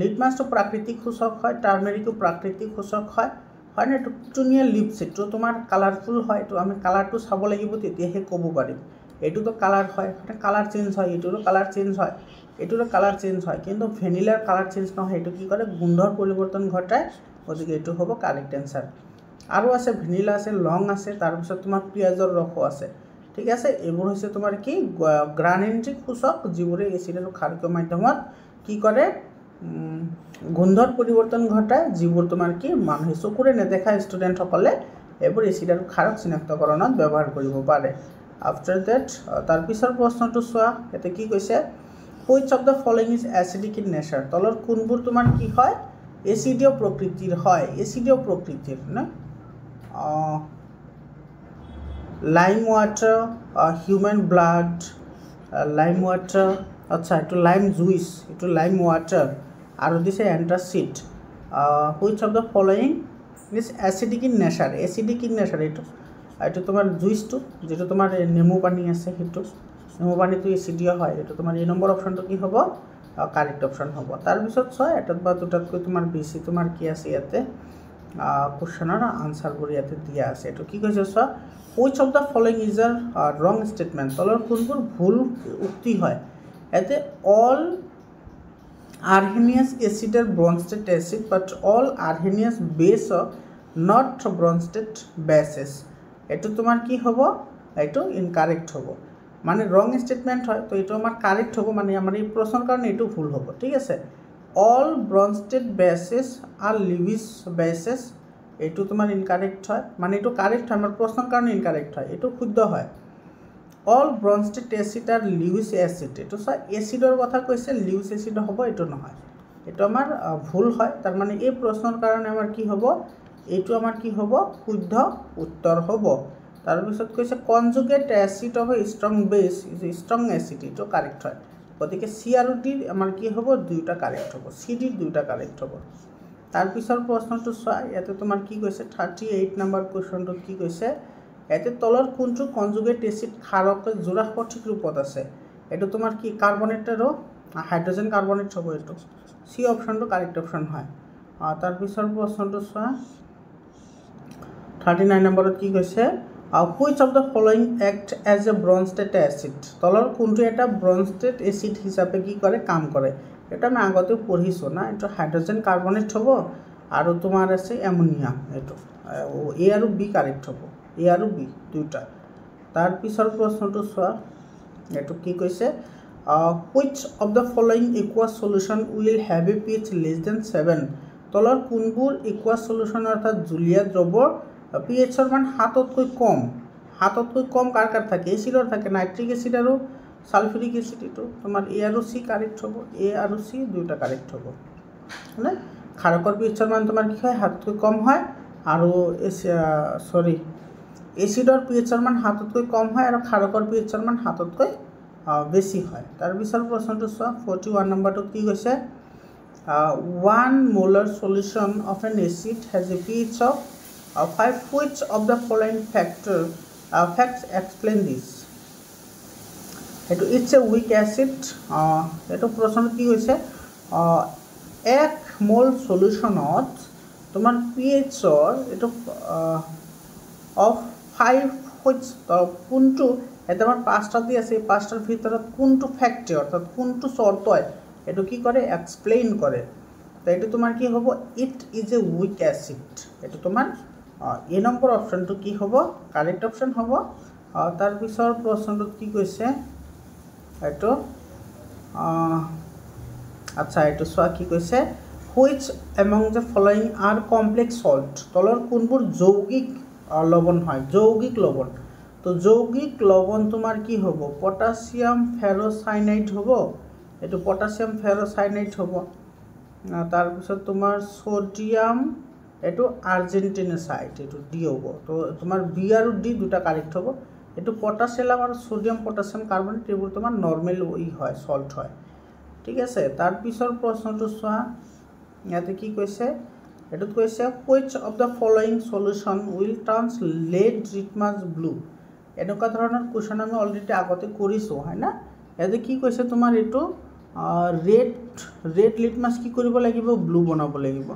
লিটমাছটো প্ৰাকৃতিক সূচক হয় টাৰ্মেৰিকো প্ৰাকৃতিক সূচক হয় না এইটো পিটুনিয়া লিপছ এইটো তোমাৰ কালাৰফুল হয় এইটো আমি কালাৰটো চাব লাগিব তেতিয়াহে ক'ব পাৰিম এইটোতো কালাৰ হয় কালাৰ চেঞ্জ হয় এইটোৰো কালাৰ চেঞ্জ হয় কিন্তু ভেনিলাৰ কালাৰ চেঞ্জ নহয় এইটো কি কৰে গোন্ধৰ পৰিৱৰ্তন ঘটায় গতিকে এইটো হ'ব কাৰেক্ট এনসাৰ আৰু আছে ভেনিলা আছে লং আছে তাৰপিছত তোমাৰ পিঁয়াজৰ ৰসো আছে ঠিক আছে এইবোৰ হৈছে তোমাৰ কি গ্ৰানেন্দ্ৰিক সূচক যিবোৰে এচিড আৰু ক্ষাৰকীয় মাধ্যমত কি কৰে গোন্ধৰ পৰিৱৰ্তন ঘটায় যিবোৰ তোমাৰ কি মানুহে চকুৰে নেদেখা ষ্টুডেণ্টসকলে এইবোৰ এচিড আৰু ক্ষাৰক চিনাক্তকৰণত ব্যৱহাৰ কৰিব পাৰে আফটাৰ ডেট তাৰ পিছৰ প্ৰশ্নটো চোৱা ইয়াতে কি কৈছে which of the following is acidic in nature তলৰ কোনবোৰ তোমাৰ কি হয় এচিডীয় প্ৰকৃতিৰ না লাইম ৱাটাৰ হিউমেন ব্লাড লাইম ৱাটাৰ আচ্ছা এইটো লাইম জুইচ এইটো লাইম ৱাটাৰ আৰু দিছে antacid which of the following is acidic in nature এইটো তোমাৰ জুইচটো যেটো তোমাৰ নেমু পানী আছে সেইটো নেমু পানীটো এচিডীয় হয় এইটো তোমাৰ এই নম্বৰ অপশ্যনটো কি হ'ব কাৰেক্ট অপশ্যন হ'ব তাৰপিছত ছয় এটাত বা দুটাতকৈ তোমাৰ বেছি তোমাৰ কি আছে ইয়াতে কোৱেশ্যনৰ আনসাৰবোৰ ইয়াতে দিয়া আছে এইটো কি কৈছে চোৱা which of the following is a wrong statement তলৰ কোনবোৰ ভুল উক্তি হয় ইয়াতে all Arrhenius acid are Bronsted acid but all Arrhenius base not Bronsted bases এইটো তোমার কি হব এইটো ইনকারেক্ট হব মানে রং স্টেটমেন্ট হয় তো এইটো আমার কারেক্ট হব মানে আমার এই প্রশ্নের কারণে এইটো ভুল হব ঠিক আছে অল ব্রনস্টেড বেসেস আর লিউইস বেসেস এইটো তোমার ইনকারেক্ট হয় মানে এইটো কারেক্ট হয় আমার প্রশ্নের কারণে ইনকারেক্ট হয় এইটো শুদ্ধ হয় অল ব্রনস্টেড অ্যাসিড আর লিউইস অ্যাসিড এইটো এসিডর কথা কৈছে লিউইস অ্যাসিড হব এইটো নহয় এইটো আমার ভুল হয় তার মানে এই প্রশ্নের কারণে আমার কি হব এইটো আমার কি হব শুদ্ধ উত্তর হব তাৰপিছত কৈছে conjugate acid of strong base is strong acid এইটো কারেক্ট হয় গতিকে সি আর ডি আমার কি হব দুইটা কারেক্ট হব সি ডি দুইটা কারেক্ট হব তাৰপিছৰ প্ৰশ্নটো চোৱা ইয়াতে তোমাৰ কি কৈছে 38 নম্বৰ কোৱেশ্যনটো কি কৈছে ইয়াতে তলৰ কোনটো কনজুগেট এসিড ক্ষাৰক জোড়া সঠিক ৰূপত আছে এইটো তোমাৰ কি কাৰ্বনেট আৰু হাইড্ৰোজেন কাৰ্বনেট হ'ব এইটো সি অপশ্যনটো কাৰেক্ট অপশ্যন হয় তাৰপিছৰ প্ৰশ্নটো চোৱা 39 নম্বৰত কি কৈছে which of the following act as a Bronsted acid তলৰ কোনটো এটা ব্ৰনস্টেড এসিড হিচাপে কি কৰে কাম কৰে এটা আমি আগতে পঢ়িছো না এটা হাইড্ৰোজেন কাৰ্বনেট হ'ব আৰু তোমাৰ আছে অ্যামোনিয়া এইটো এ আৰু বি কাৰেক্ট হ'ব এ আৰু বি দুটা তাৰ পিছৰ প্ৰশ্নটো চোৱা এইটো কি কৈছে which of the following aqueous solution will have a pH less than 7 তলৰ কোনবোৰ একুয়াস সলিউশন অৰ্থাৎ জুলীয়া দ্ৰৱৰ পিএইচৰ মান 7তকৈ কম কাৰ থাকে এচিডৰ থাকে নাইট্ৰিক এসিড আৰু সালফিউৰিক এসিড এইটো তোমাৰ এ আৰু সি কাৰেক্ট হ'ব এ আৰু সি দুটা কাৰেক্ট হ'ব মানে ক্ষাৰকৰ পিএইচৰ মান তোমাৰ কি হয় 7তকৈ কম হয় আৰু এচিডৰ পিএইচৰ মান 7তকৈ কম হয় আৰু ক্ষাৰকৰ পিএইচৰ মান 7তকৈ বেছি হয় তাৰ পিছৰ প্ৰশ্নটো চোৱা 41 নম্বৰটো কি কৈছে 1 molar solution of an acid has a pH of 5 which of the following facts explain this it's a weak acid এটো প্ৰশ্ন কি হৈছে 1 মোল সলিউশনত তোমাৰ pH এটো of 5 which কোনটো এটা আমাৰ পাঁচটা দি আছে পাঁচটাৰ ভিতৰত কোনটো ফ্যাক্টৰ অৰ্থাৎ কোনটো শৰ্তই এটো কি কৰে এক্সপ্লেইন কৰে তো এটো তোমাৰ কি হ'ব it is a week acid এটো তোমাৰ এ নম্বৰ অপশ্যনটো কি হ'ব কাৰেক্ট অপশ্যন হ'ব তাৰ পিছৰ প্ৰশ্নটো কি কৈছে এটো আচ্ছা এটো চোৱা কি কৈছে which among the following R complex salt তলৰ কোনবোৰ যৌগিক লবণ হয় যৌগিক লবণ তো যৌগিক লবণ তোমাৰ কি হ'ব পটাছিয়াম ফেৰ'চাইনাইড হ'ব এইটো পটাছিয়াম ফেৰ'চাইনাইড হ'ব তাৰপিছত তোমাৰ সোডিয়াম এইটো আৰ্জেণ্টিনাচাইড এইটো ডি হ'ব তো তোমাৰ বি আৰু ডি দুটা কাৰেক্ট হ'ব এইটো পটাছিয়াম আৰু সোডিয়াম পটাছিয়াম কাৰ্বনেট এইবোৰ তোমাৰ নৰ্মেল হয় সল্ট হয় ঠিক আছে তাৰপিছৰ প্ৰশ্নটো চোৱা ইয়াতে কি কৈছে এটোত কৈছে which of the following solution will turns lead litmus blue এনেকুৱা ধৰণৰ কোৱেশ্চন আমি অলৰেডি আগতে কৰিছো হয় না ইয়াতে কি কৈছে তোমাৰ এটো ৰেড লিটমাছ কি কৰিব লাগিব ব্লু বনাব লাগিব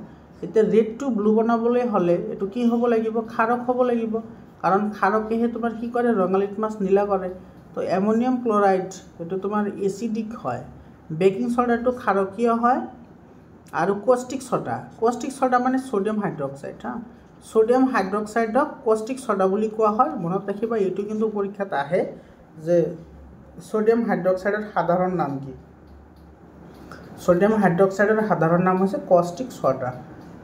এতিয়া ৰেড টু ব্লু বনাবলৈ হলে এটো কি হ'ব লাগিব খাৰক হ'ব লাগিব কাৰণ খাৰকেহে তোমাৰ কি কৰে ৰঙা লিটমাছ নীলা কৰে তো অ্যামোনিয়াম ক্লোৰাইড এটো তোমাৰ এসিডিক হয় বেকিং সোডাটো খাৰকীয় হয় আৰু কষ্টিক সোডা মানে সোডিয়াম হাইড্ৰক্সাইড হা সোডিয়াম হাইড্ৰক্সাইডক কষ্টিক সোডা বুলি কোৱা হয় মনত ৰাখিবা এটো কিন্তু পৰীক্ষাত আহে যে সোডিয়াম হাইড্ৰক্সাইডৰ সাধাৰণ নাম কি সোডিয়াম হাইড্ৰক্সাইডৰ সাধাৰণ নাম হৈছে কষ্টিক সোডা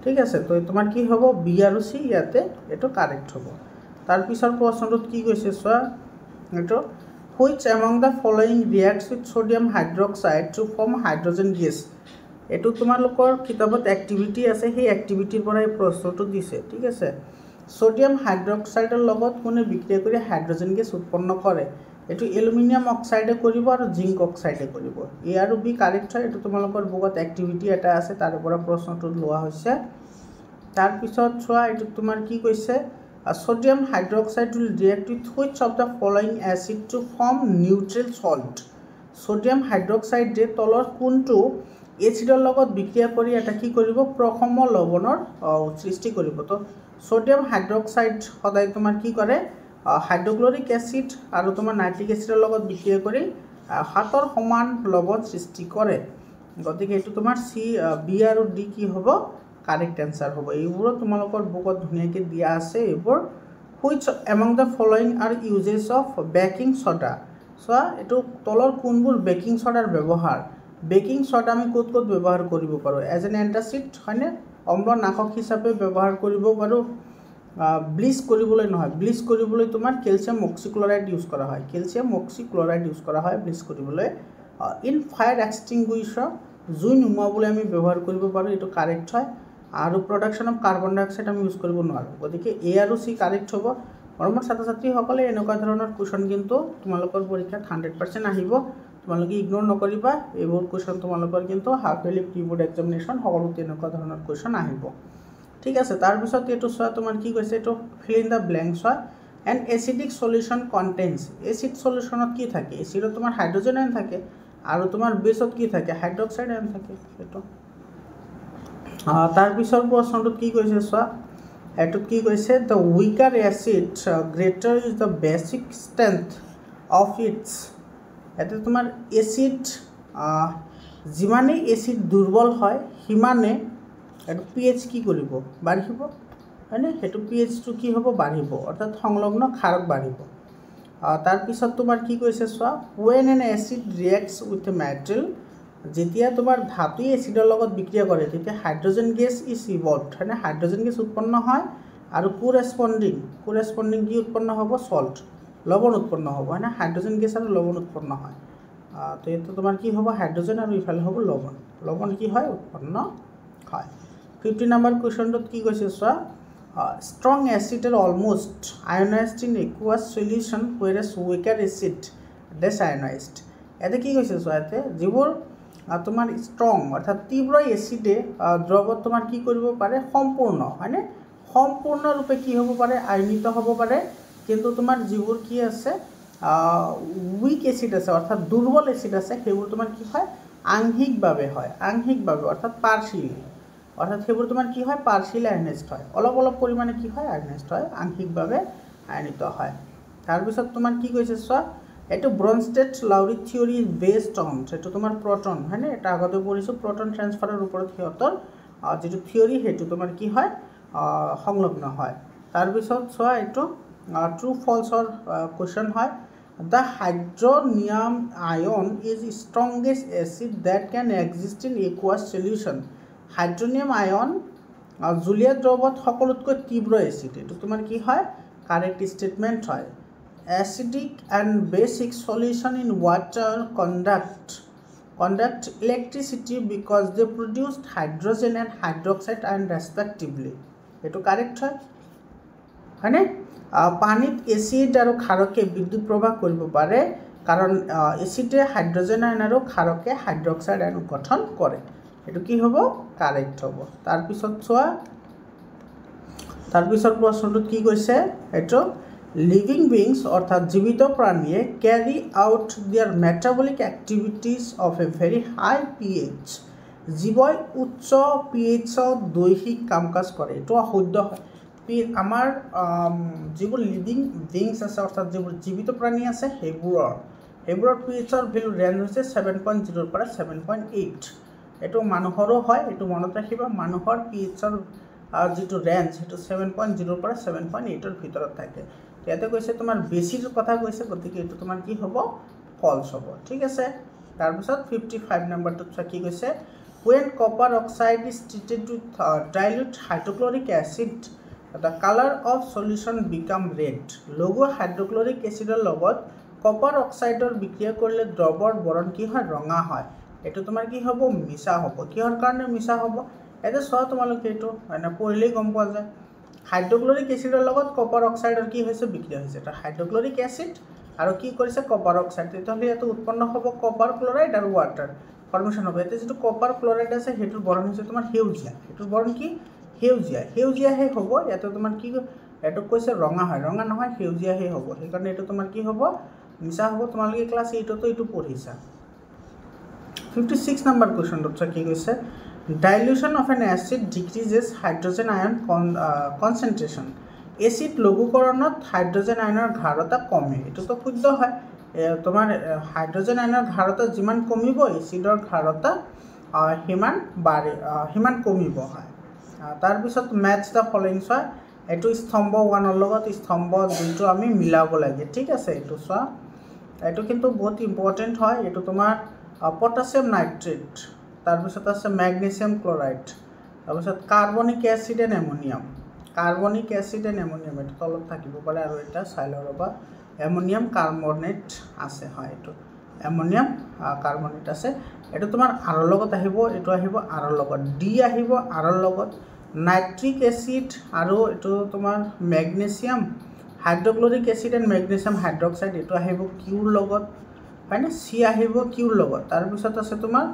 ঠিক আছে তো তোমাৰ কি হ'ব বি আৰু সি ইয়াতে এটো কাৰেক্ট হ'ব তাৰ পিছৰ প্ৰশ্নটোত কি কৈছে চোৱা এটো which among the following reacts with sodium hydroxide to form hydrogen gas এটো তোমালোকৰ কিতাপত এক্টিভিটি আছে সেই এক্টিভিটিৰ পৰা এই প্ৰশ্নটো দিছে ঠিক আছে সোডিয়াম হাইড্ৰক্সাইডৰ লগত কোনে বিক্ৰিয়া কৰি হাইড্ৰোজেন গেছ উৎপন্ন কৰে এটো এলুমিনিয়াম অক্সাইডে কৰিব আৰু জিংক অক্সাইডে কৰিব এ আৰু বি কাৰেক্ট হয় এটো তোমালোকৰ বুকত এক্টিভিটি এটা আছে তাৰ পৰা প্ৰশ্নটো লোৱা হৈছে তাৰ পিছত চোৱা এটো তোমাৰ কি কৈছে sodium hydroxide will react with which of the following acid to form neutral salt sodium hydroxide যে তলৰ কোনটো এসিডৰ লগত বিক্ৰিয়া কৰি এটা কি কৰিব প্ৰসম লৱণৰ সৃষ্টি কৰিব তো সোডিয়াম হাইড্ৰক্সাইড সদায় তোমাৰ কি কৰে হাইড্ৰক্লোৰিক এসিড আৰু তোমাৰ নাইট্ৰিক এসিডৰ লগত বিক্ৰিয়া কৰি হাতৰ সমান লৱণ সৃষ্টি কৰে গতিকে এটো তোমাৰ সি বি আৰু ডি কি হ'ব কাৰেক্ট आंसर হ'ব এইবোৰ তোমালোকৰ বুকত ধুনিয়াকে দিয়া আছে এইবোৰ which among the following are uses of baking soda so এটো তলৰ কোনবোৰ বেকিং সোডাৰ ব্যৱহাৰ বেকিং সোডা আমি ক'ত ব্যৱহাৰ কৰিব পাৰো এজ এন এন্টাসিড হয়নে অম্ল নাশক হিচাপে ব্যৱহাৰ কৰিব পাৰো ব্লিচ কৰিবলৈ নহয় ব্লিচ কৰিবলৈ তোমাৰ ক্যালসিয়াম অক্সিক্লোৰাইড ইউজ কৰা হয় ক্যালসিয়াম অক্সিক্লোৰাইড ইউজ কৰা হয় ব্লিচ কৰিবলৈ ইন ফায়াৰ এক্সটিংগুইশাৰ জুই নুমাবলৈ আমি ব্যৱহাৰ কৰিব পাৰো এটো কাৰেক্ট হয় আৰু প্ৰডাকশন অফ কাৰ্বন ডাই অক্সাইড আমি ইউজ কৰিব নোৱাৰো গতিকে এ আৰু সি কাৰেক্ট হ'ব মৰমৰ ছাত্ৰ-ছাত্ৰী সকলে এনেকুৱা ধৰণৰ কোৱেশ্চন কিন্তু তোমালোকৰ পৰীক্ষাত 100% আহিব তোমালোকে ইগনোৰ নকৰিবা এইবোৰ কোৱেশ্চন তোমালোকৰ কিন্তু হাফ ইয়াৰলি প্ৰি-বোৰ্ড এক্সামিনেশন সকলোতে এনেকুৱা ধৰণৰ কোৱেশ্চন আহিব ঠিক আছে তাৰ পিছত এটো চোৱা তোমাৰ কি কৈছে এটো ফিল ইন দা ব্ল্যাঙ্কস হয় an acidic solution contains acid সলিউশনত কি থাকে এসিডত তোমাৰ হাইড্ৰোজেন আয়ন থাকে আৰু তোমাৰ বেছত কি থাকে হাইড্ৰক্সাইড আয়ন থাকে এটো তাৰ পিছৰ প্ৰশ্নটোত কি কৈছে চোৱা এটোত কি কৈছে the weaker acid greater is the basic strength of its এতে তোমাৰ এসিড যিমানে এসিড দুৰ্বল হয় হিমানে এটো pH কি কৰিব বাঢ়িব হয়নে হেতু pH টো কি হ'ব বাঢ়িব অৰ্থাৎ সংলগ্ন ক্ষাৰক বাঢ়িব তাৰ পিছত তোমাৰ কি কৈছে চোৱা when an acid reacts with a metal যেতিয়া তোমাৰ ধাতু এসিডৰ লগত বিক্ৰিয়া কৰে তেতিয়া হাইড্ৰোজেন গেছ ইজ ইভলভড হয়নে হাইড্ৰোজেন গেছ উৎপন্ন হয় আৰু কোৰেসপন্ডিং কি উৎপন্ন হ'ব সল্ট লৱণ উৎপন্ন হ'ব হয়নে হাইড্ৰোজেন গেছ আৰু লৱণ উৎপন্ন হয় তো এটো তোমাৰ কি হ'ব হাইড্ৰোজেন আৰু ইফালে হ'ব লৱণ কি হয় উৎপন্ন হয় 50 নম্বৰ কোৱেশ্চনটোত কি কৈছে চোৱা strong acid are almost ionized in aqueous solution whereas weaker acid deionized এতে কি কৈছে চোৱা এতে যিবোৰ তোমাৰ স্ট্ৰং অৰ্থাৎ তীব্ৰ এসিডে দ্ৰৱত তোমাৰ কি কৰিব পাৰে সম্পূৰ্ণ হয়নে সম্পূৰ্ণ ৰূপে কি হ'ব পাৰে আয়নিত হ'ব পাৰে কিন্তু তোমাৰ যিবোৰ কি আছে উইক এসিড আছে অৰ্থাৎ দুৰ্বল এসিড আছে সেইবোৰ তোমাৰ কি হয় আংশিকভাৱে অৰ্থাৎ পাৰ্শিয়ালি অৰ্থাৎ সেইবোৰ তোমাৰ কি হয় পাৰ্শিয়ালি আয়নাইজড হয় অলপ পৰিমাণে কি হয় আয়নাইজড হয় আংশিকভাৱে আয়নিত হয় তাৰ পিছত তোমাৰ কি কৈছে চোৱা এটো ব্ৰনষ্টেড-লাউৰি থিওৰি ইজ বেসড অন এটো তোমাৰ প্ৰটন হয়নে এটা আগতে পঢ়িছো প্ৰটন ট্ৰান্সফাৰৰ ওপৰত হিয়তৰ যেটো থিওৰি হেতু তোমাৰ কি হয় সংলগ্ন হয় তাৰ পিছত চোৱা এটো ট্ৰু ফলছৰ কোৱেশ্চন হয় the hydronium ion is strongest acid that can exist in aqueous solution হাইড্ৰোনিয়াম আয়ন জুলীয়া দ্ৰৱত সকলোতকৈ তীব্ৰ এসিড এটো তোমাৰ কি হয় কারেক্ট স্টেটমেন্ট হয় acidic and basic solution in water conduct electricity because they produced hydrogen and hydroxide ion respectively. Eto correct hoy hane panit acid aru kharoke bidyut probah koribo pare karon acid e hydrogen ion aru kharoke hydroxide ion গঠন করে eto ki hobo correct hobo tar pisot choa tar pisot proshonot ki koise eto living beings অর্থাৎ জীবিত প্রাণীয়ে carry out their metabolic activities of a very high pH জীৱই উচ্চ pH দৈহিক কামকাজ কৰে এটো অশুদ্ধ হয় আমাৰ যিবোৰ লিভিং বিংস আছে অৰ্থাৎ যিবোৰ জীবিত প্ৰাণী আছে হেবোৰৰ pH ৰ ভ্যালু ৰেঞ্জ হৈছে 7.0 ৰ পৰা 7.8 এটো মানুহৰো হয় এটো মনত ৰাখিবা মানুহৰ pH ৰ যেটো ৰেঞ্জ এটো 7.0 ৰ পৰা 7.8 ৰ ভিতৰত থাকে ইয়াতে কৈছে তোমাৰ বেছিৰ কথা কৈছে গতিকে এটো তোমাৰ কি হ'ব ফলস হ'ব ঠিক আছে তাৰ পিছত 55 নম্বৰটো কি কৈছে when copper oxide is treated with dilute hydrochloric acid the color of solution become red logo hydrochloric acid er logot copper oxide er বিক্রিয়া করলে দ্রবর বরণ কি হয় রঙা হয় এটো তোমার কি হবে মিশা হবে কিহৰ কাৰণে মিশা হ'ব এতে সহ তোমালোকে এটো মানে পঢ়িলে গম পোৱা যায় হাইড্ৰোক্লোৰিক অ্যাসিডৰ লগত কপাৰ অক্সাইডৰ কি হৈছে বিক্ৰিয়া হৈছে এটা হাইড্ৰোক্লোৰিক অ্যাসিড আৰু কি কৰিছে কপাৰ অক্সাইড তেতিয়াহলে এটো উৎপন্ন হ'ব কপাৰ ক্লোৰাইড আৰু ওয়াটাৰ ফৰ্মেশন হ'ব এতে যেটো কপাৰ ক্লোৰাইড আছে হেতুৰ বৰণ হৈছে তোমাৰ হেউজিয়া হেতুৰ বৰণ কি হেউজিয়া হে হ'ব ইয়াতে তোমাৰ কি এটো কৈছে ৰঙা হয় ৰঙা নহয় হেউজিয়া হে হ'ব সেই কাৰণে এটো তোমাৰ কি হ'ব মিছা হ'ব তোমালোকে ক্লাস 8 তো এটো পঢ়িছা 56 নম্বৰ কোৱেশ্চনটো কি কৈছে dilution of an acid decreases hydrogen ion concentration acid লঘুকৰণত হাইড্ৰোজেন আয়নৰ ঘাৰতা কমে এটো তো শুদ্ধ হয় তোমাৰ হাইড্ৰোজেন আয়নৰ ঘাৰতা যিমান কমিব এচিডৰ ঘাৰতা হিমান কমিব হয় তাৰ পিছত ম্যাচ দা ফলোইংস হয় এটো স্তম্ভ 1 ৰ লগত স্তম্ভ 2 টো আমি মিলাব লাগে ঠিক আছে এটো চোৱা এটো কিন্তু বহুত ইম্পৰ্টেন্ট হয় এটো তোমাৰ পটাছিয়াম নাইট্ৰেট তাৰ পিছত আছে ম্যাগনেসিয়াম ক্লোৰাইড তাৰ পিছত কাৰ্বনিক এসিড এণ্ড এমোনিয়াম এটো তলত থাকিব পাৰে আৰু এটা সাইলৰ বা এমোনিয়াম কাৰ্বনেট আছে হয় এটো এমোনিয়াম কাৰ্বনেট আছে এটো তোমাৰ আৰৰ লগত আহিব এটো আহিব আৰৰ লগত ডি আহিব আৰৰ লগত নাইট্ৰিক এসিড আৰু এটো তোমাৰ magnesium hydrochloric acid and magnesium hydroxide এটো আহিব কিউৰ লগত হয়নে সি আহিব কিউৰ লগত তাৰ পিছত আছে তোমাৰ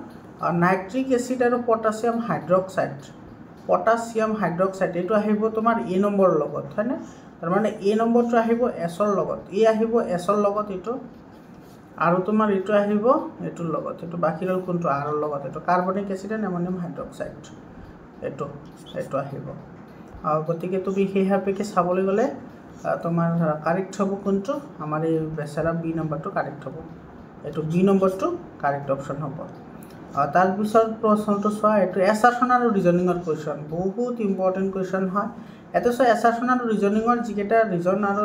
নাইট্ৰিক এসিড আৰু পটাছিয়াম হাইড্ৰক্সাইড এটো আহিব তোমাৰ এ নম্বৰ লগত হয়নে তাৰ মানে এ নম্বৰটো আহিব এছ ৰ লগত এ আহিব এছ ৰ লগত এটো আৰু তোমাৰ এটো আহিব এটোৰ লগত এটো বাকিৰৰ কোনটো আৰ ৰ লগত এটো carbonic acid and ammonium hydroxide এটো আহিব গতিকে তুমি সেই হাপেকে চাবলৈ গলে তোমাৰ কাৰেক্ট হ'ব কোনটো আমাৰ এই বেচাৰা বি নম্বৰটো কাৰেক্ট হ'ব এটো বি নম্বৰটো কাৰেক্ট অপচন হ'ব তাৰ পিছত প্ৰশ্নটো চোৱা এটো এছাৰশন আৰু ৰিজনিংৰ কোৱেশ্চন বহুত ইম্পৰ্টেন্ট কোৱেশ্চন হয় এটো চোৱা এছাৰশন আৰু ৰিজনিংৰ যিকেটা ৰিজন আৰু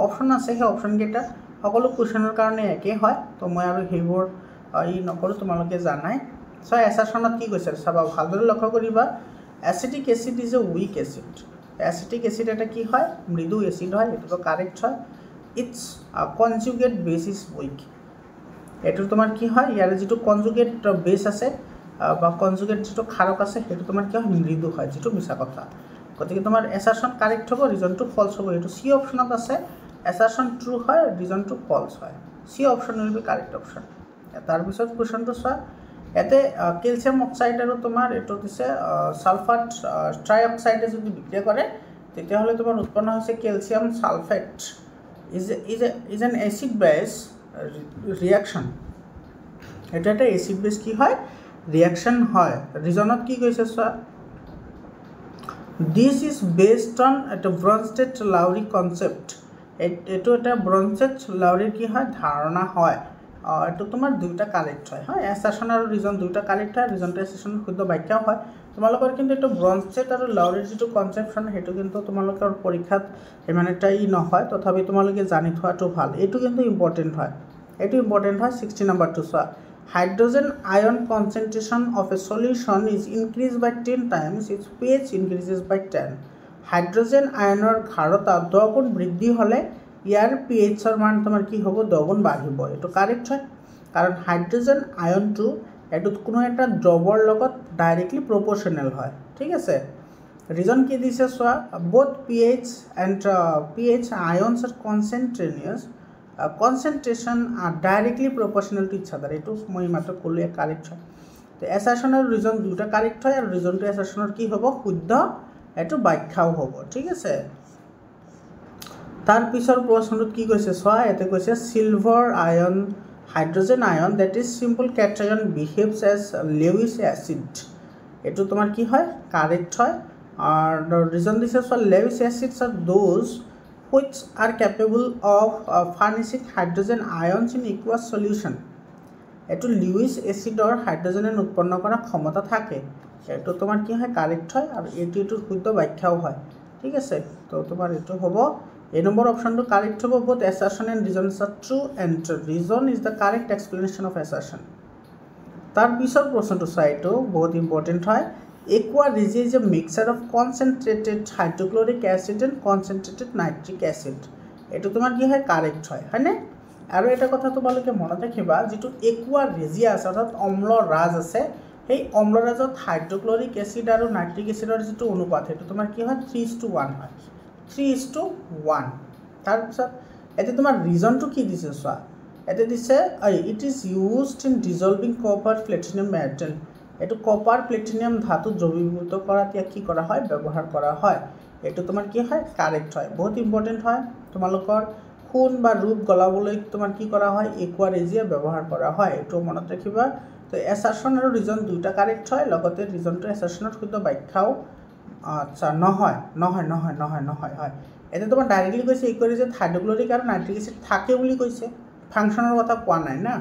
অপচন আছে সেই অপচন কেটা সকলো কোৱেশ্চনৰ কাৰণে একে হয় তো মই আৰু হেবোৰ ই নকৰো তোমালোকে জানাই চোৱা এছাৰশনত কি কৈছে চাবা ভালদৰে লক্ষ্য কৰিবা acetic acid is a weak acid acetic acid এটা কি হয় মৃদু এসিড হয় এটো কারেক্ট হয় its conjugate base is weak এটো তোমাৰ কি হয় ইয়াৰ যেটো কনজুগেট বেস আছে বা কনজুগেট যেটো ক্ষাৰক আছে হেতু তোমাৰ কি হয় মৃদু হয় যেটো মিছা কথা গতিকে তোমাৰ এছাৰশন কাৰেক্ট হ'ব ৰিজনটো ফলস হ'ব এটো সি অপচনত আছে এছাৰশন ট্ৰু হয় ৰিজনটো ফলস হয় C option will be correct option তাৰ পিছত কোৱেশ্চনটো চোৱা এতে ক্যালসিয়াম অক্সাইড আৰু তোমাৰ এটো দিছে সালফাট ট্ৰাইঅক্সাইডে যদি বিক্ৰিয়া কৰে তেতিয়া হলে তোমাৰ উৎপন্ন হৈছে calcium sulphate is an acid base reaction এটা এসিড বেস কি হয় ৰিঅ্যাকশন হয় ৰিজনত কি কৈছে চোৱা দিস ইজ বেসড অন এটা ব্ৰনষ্টেড-লাউৰী কনসেপ্ট এটো এটা ব্ৰনষ্টেড-লাউৰীৰ কি হয় ধাৰণা হয় এটো তোমাৰ দুটা কাৰেক্ট হয় হয় এছাৰশন আৰু ৰিজন দুটা কাৰেক্ট হয় ৰিজনটো এছাৰশন শুদ্ধ বাক্য হয় তোমালোকৰ কিন্তু এটো ব্ৰনষ্টেড আৰু লাউৰীৰ যেটো কনসেপচন হেতু কিন্তু তোমালোকৰ পৰীক্ষাত ইমানটা ই নহয় তথাপি তোমালোকে জানি থোৱাটো ভাল এটো কিন্তু ইম্পৰ্টেন্ট হয় 60 নম্বৰটো চোৱা hydrogen ion concentration of a solution is increased by 10 times its pH increases by 10 hydrogen আয়নৰ ঘাৰতা 10 গুণ বৃদ্ধি হলে ইয়াৰ পিএইচৰ মান তোমাৰ কি হ'ব 10 গুণ বাঢ়িব এইটো কাৰেক্ট হয় কাৰণ হাইড্ৰোজেন আয়নটো এটোত কোনো এটা দ্ৰৱৰ লগত ডাইৰেক্টলি প্ৰপোৰ্শনেল হয় ঠিক আছে ৰিজন কি দিছে চোৱা both pH and pH ions are concentraneous concentration are directly proportional to each other এটো মই মাত্ৰ ক'লে কাৰেক্ট হয় তো এছাৰশনৰ ৰিজন দুটা কাৰেক্ট হয় আৰু ৰিজনটো এছাৰশনৰ কি হ'ব শুদ্ধ এটো ব্যাখ্যাও হ'ব ঠিক আছে তাৰ পিছৰ প্ৰশ্নটোত কি কৈছে চোৱা এতে কৈছে silver ion hydrogen ion that is simple cation behaves as Lewis acid এটো তোমাৰ কি হয় কারেক্ট হয় আর রিজন দিছে so Lewis acids are those which are capable of furnishing hydrogen ions in aqueous solution এটো Lewis acid-ৰ হাইড্ৰোজেন উৎপন্ন কৰা ক্ষমতা থাকে এটো তোমাৰ কি হয় কাৰেক্ট হয় আৰ এটো শুদ্ধ ব্যাখ্যাও হয় ঠিক আছে তো তোমাৰ এটো হ'ব A number option to correct হবে both assertion and reasons are true and reason is the correct explanation of assertion. তার পিছৰ প্ৰশ্নটো চাইটো বহুত ইম্পৰ্টেন্ট হয় aqua regia is a mixture of concentrated hydrochloric acid and concentrated nitric acid এটো তোমাৰ কি হয় কাৰেক্ট হয় হয়নে আৰু এটা কথা তোমালোকে মনত ৰাখিবা যেটো aqua regia আছে অৰ্থাৎ অম্ল ৰাজ আছে এই অম্ল ৰাজত হাইড্ৰোক্লোৰিক অ্যাসিড আৰু নাইট্ৰিক অ্যাসিডৰ যেটো অনুপাত এটো তোমাৰ কি হয় 3:1 হয় 3:1 তার পিছত এতে তোমার রিজনটো কি দিছে সোয়া এতে দিছে it is used in dissolving copper platinum metal এটো কপার প্লাটিনাম ধাতু দ্রবীভূত করাতে কি করা হয় ব্যবহার করা হয় এটো তোমার কি হয় কারেক্ট হয় বহুত ইম্পর্টেন্ট হয় তোমালোকৰ খুন বা ৰূপ গলাবলৈ তোমাৰ কি কৰা হয় aqua regia ব্যবহাৰ কৰা হয় এটো মনত ৰাখিবা তো এছাৰশন আৰু ৰিজন দুটা কাৰেক্ট হয় লগতে ৰিজনটো এছাৰশনৰ শুদ্ধ ব্যাখ্যাও আচ্ছা নহয় হয় এতে তোমাৰ ডাইৰেক্টলি কৈছে ইকুৱেল যে হাইড্ৰোক্লোৰিক আৰু নাইট্ৰিক এসিড থাকে বুলি কৈছে ফাংশনৰ কথা কোৱা নাই না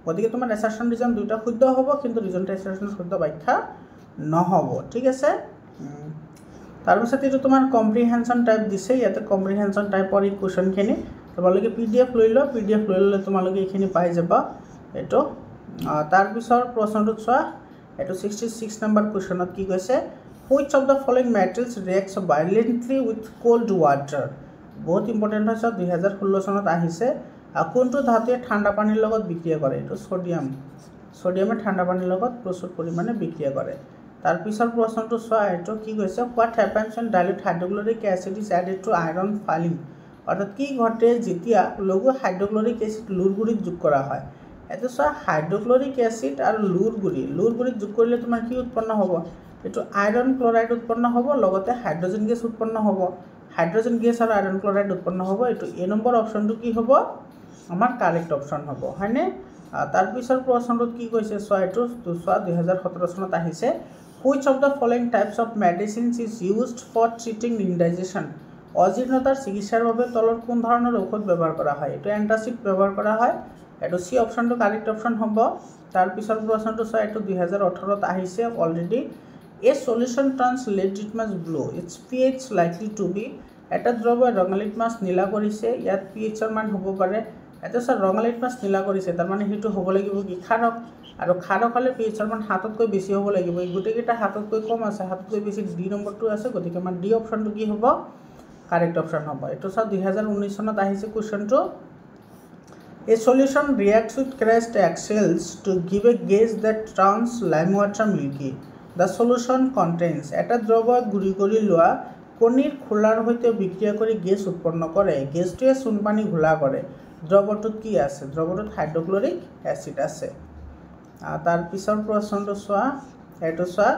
গতিকে তোমাৰ এছাৰশন ৰিজন দুটা শুদ্ধ হ'ব কিন্তু ৰিজনটো এছাৰশনৰ শুদ্ধ ব্যাখ্যা নহব ঠিক আছে তাৰ পিছত এটো তোমাৰ কম্প্ৰিহেনশন টাইপ দিছে ইয়াতে কম্প্ৰিহেনশন টাইপৰ এই কোৱেশ্চনখিনি তোমালোকে পিডিএফ লৈ ল পিডিএফ লৈ ললে তোমালোকে এইখিনি পাই যাবা এটো তাৰ পিছৰ প্ৰশ্নটো চোৱা এটো 66 নম্বৰ কোৱেশ্চনত কি কৈছে Which of the following metals reacts violently with cold water? बहुत important है सर 2016 सनत আহিছে কোনটো ধাতুৱে ঠাণ্ডা পানীৰ লগত বিক্ৰিয়া কৰে এটো সোডিয়ামে ঠাণ্ডা পানীৰ লগত প্ৰচুৰ পৰিমাণে বিক্ৰিয়া কৰে তাৰ পিছৰ প্ৰশ্নটো চোৱা এটো কি কৈছে what happens when dilute hydrochloric acid is added to iron filling অৰ্থাৎ কি ঘটে যেতিয়া লঘু হাইড্ৰোক্লোৰিক এসিড লুৰ গুৰিত যোগ কৰা হয় এটো চোৱা হাইড্ৰোক্লোৰিক এসিড আৰু লুৰ গুৰিত যোগ কৰিলে তোমাৰ কি উৎপন্ন হ'ব এটো আয়ৰন ক্লোৰাইড উৎপন্ন হ'ব লগতে হাইড্ৰোজেন গেছ উৎপন্ন হ'ব হাইড্ৰোজেন গেছ আৰু আয়ৰন ক্লোৰাইড উৎপন্ন হ'ব এটো এ নম্বৰ অপচনটো কি হ'ব আমাৰ কাৰেক্ট অপচন হ'ব হয়নে তাৰ পিছৰ প্ৰশ্নটোত কি কৈছে সোয়া এটো 2017 চনত আহিছে which of the following types of medicines is used for treating indigestion অজীৰ্ণতাৰ চিকিৎসাৰ বাবে তলৰ কোন ধৰণৰ ঔষধ ব্যৱহাৰ কৰা হয় এটো অ্যান্টাসিড ব্যৱহাৰ কৰা হয় এটো সি অপচনটো কাৰেক্ট অপচন হ'ব তাৰ পিছৰ প্ৰশ্নটো সোয়া এটো 2018 ত আহিছে already A solution turns lead litmus blue. Its pH likely to be এটা দ্ৰৱই ৰঙা লিটমাছ নীলা কৰিছে ইয়াত pH ৰ মান হ'ব পাৰে এটা সৰ ৰঙা লিটমাছ নীলা কৰিছে তাৰ মানে হেতু হ'ব লাগিব কি খাৰক আৰু খাৰক হলে pH ৰ মান হাততকৈ বেছি হ'ব লাগিব এই গুটেকেটা হাততকৈ কম আছে হাততকৈ বেছি ডি নম্বৰটো আছে গতিকে মান ডি অপচনটো কি হ'ব কাৰেক্ট অপচন হ'ব এটো সৰ 2019 চনত আহিছে কোৱেশ্চনটো A solution reacts with crushed eggshells to give a gas that turns lime water milky The solution contains এটা দ্ৰৱ গুৰি কৰি লোৱা কণীৰ খোলাৰ হৈতে বিক্ৰিয়া কৰি গেছ উৎপন্ন কৰে গেছটোৱে চুনপানী ঘোলা কৰে দ্ৰৱটোত কি আছে দ্ৰৱটোত হাইড্ৰোক্লোৰিক অ্যাসিড আছে তাৰ পিছৰ প্ৰশ্নটো চোৱা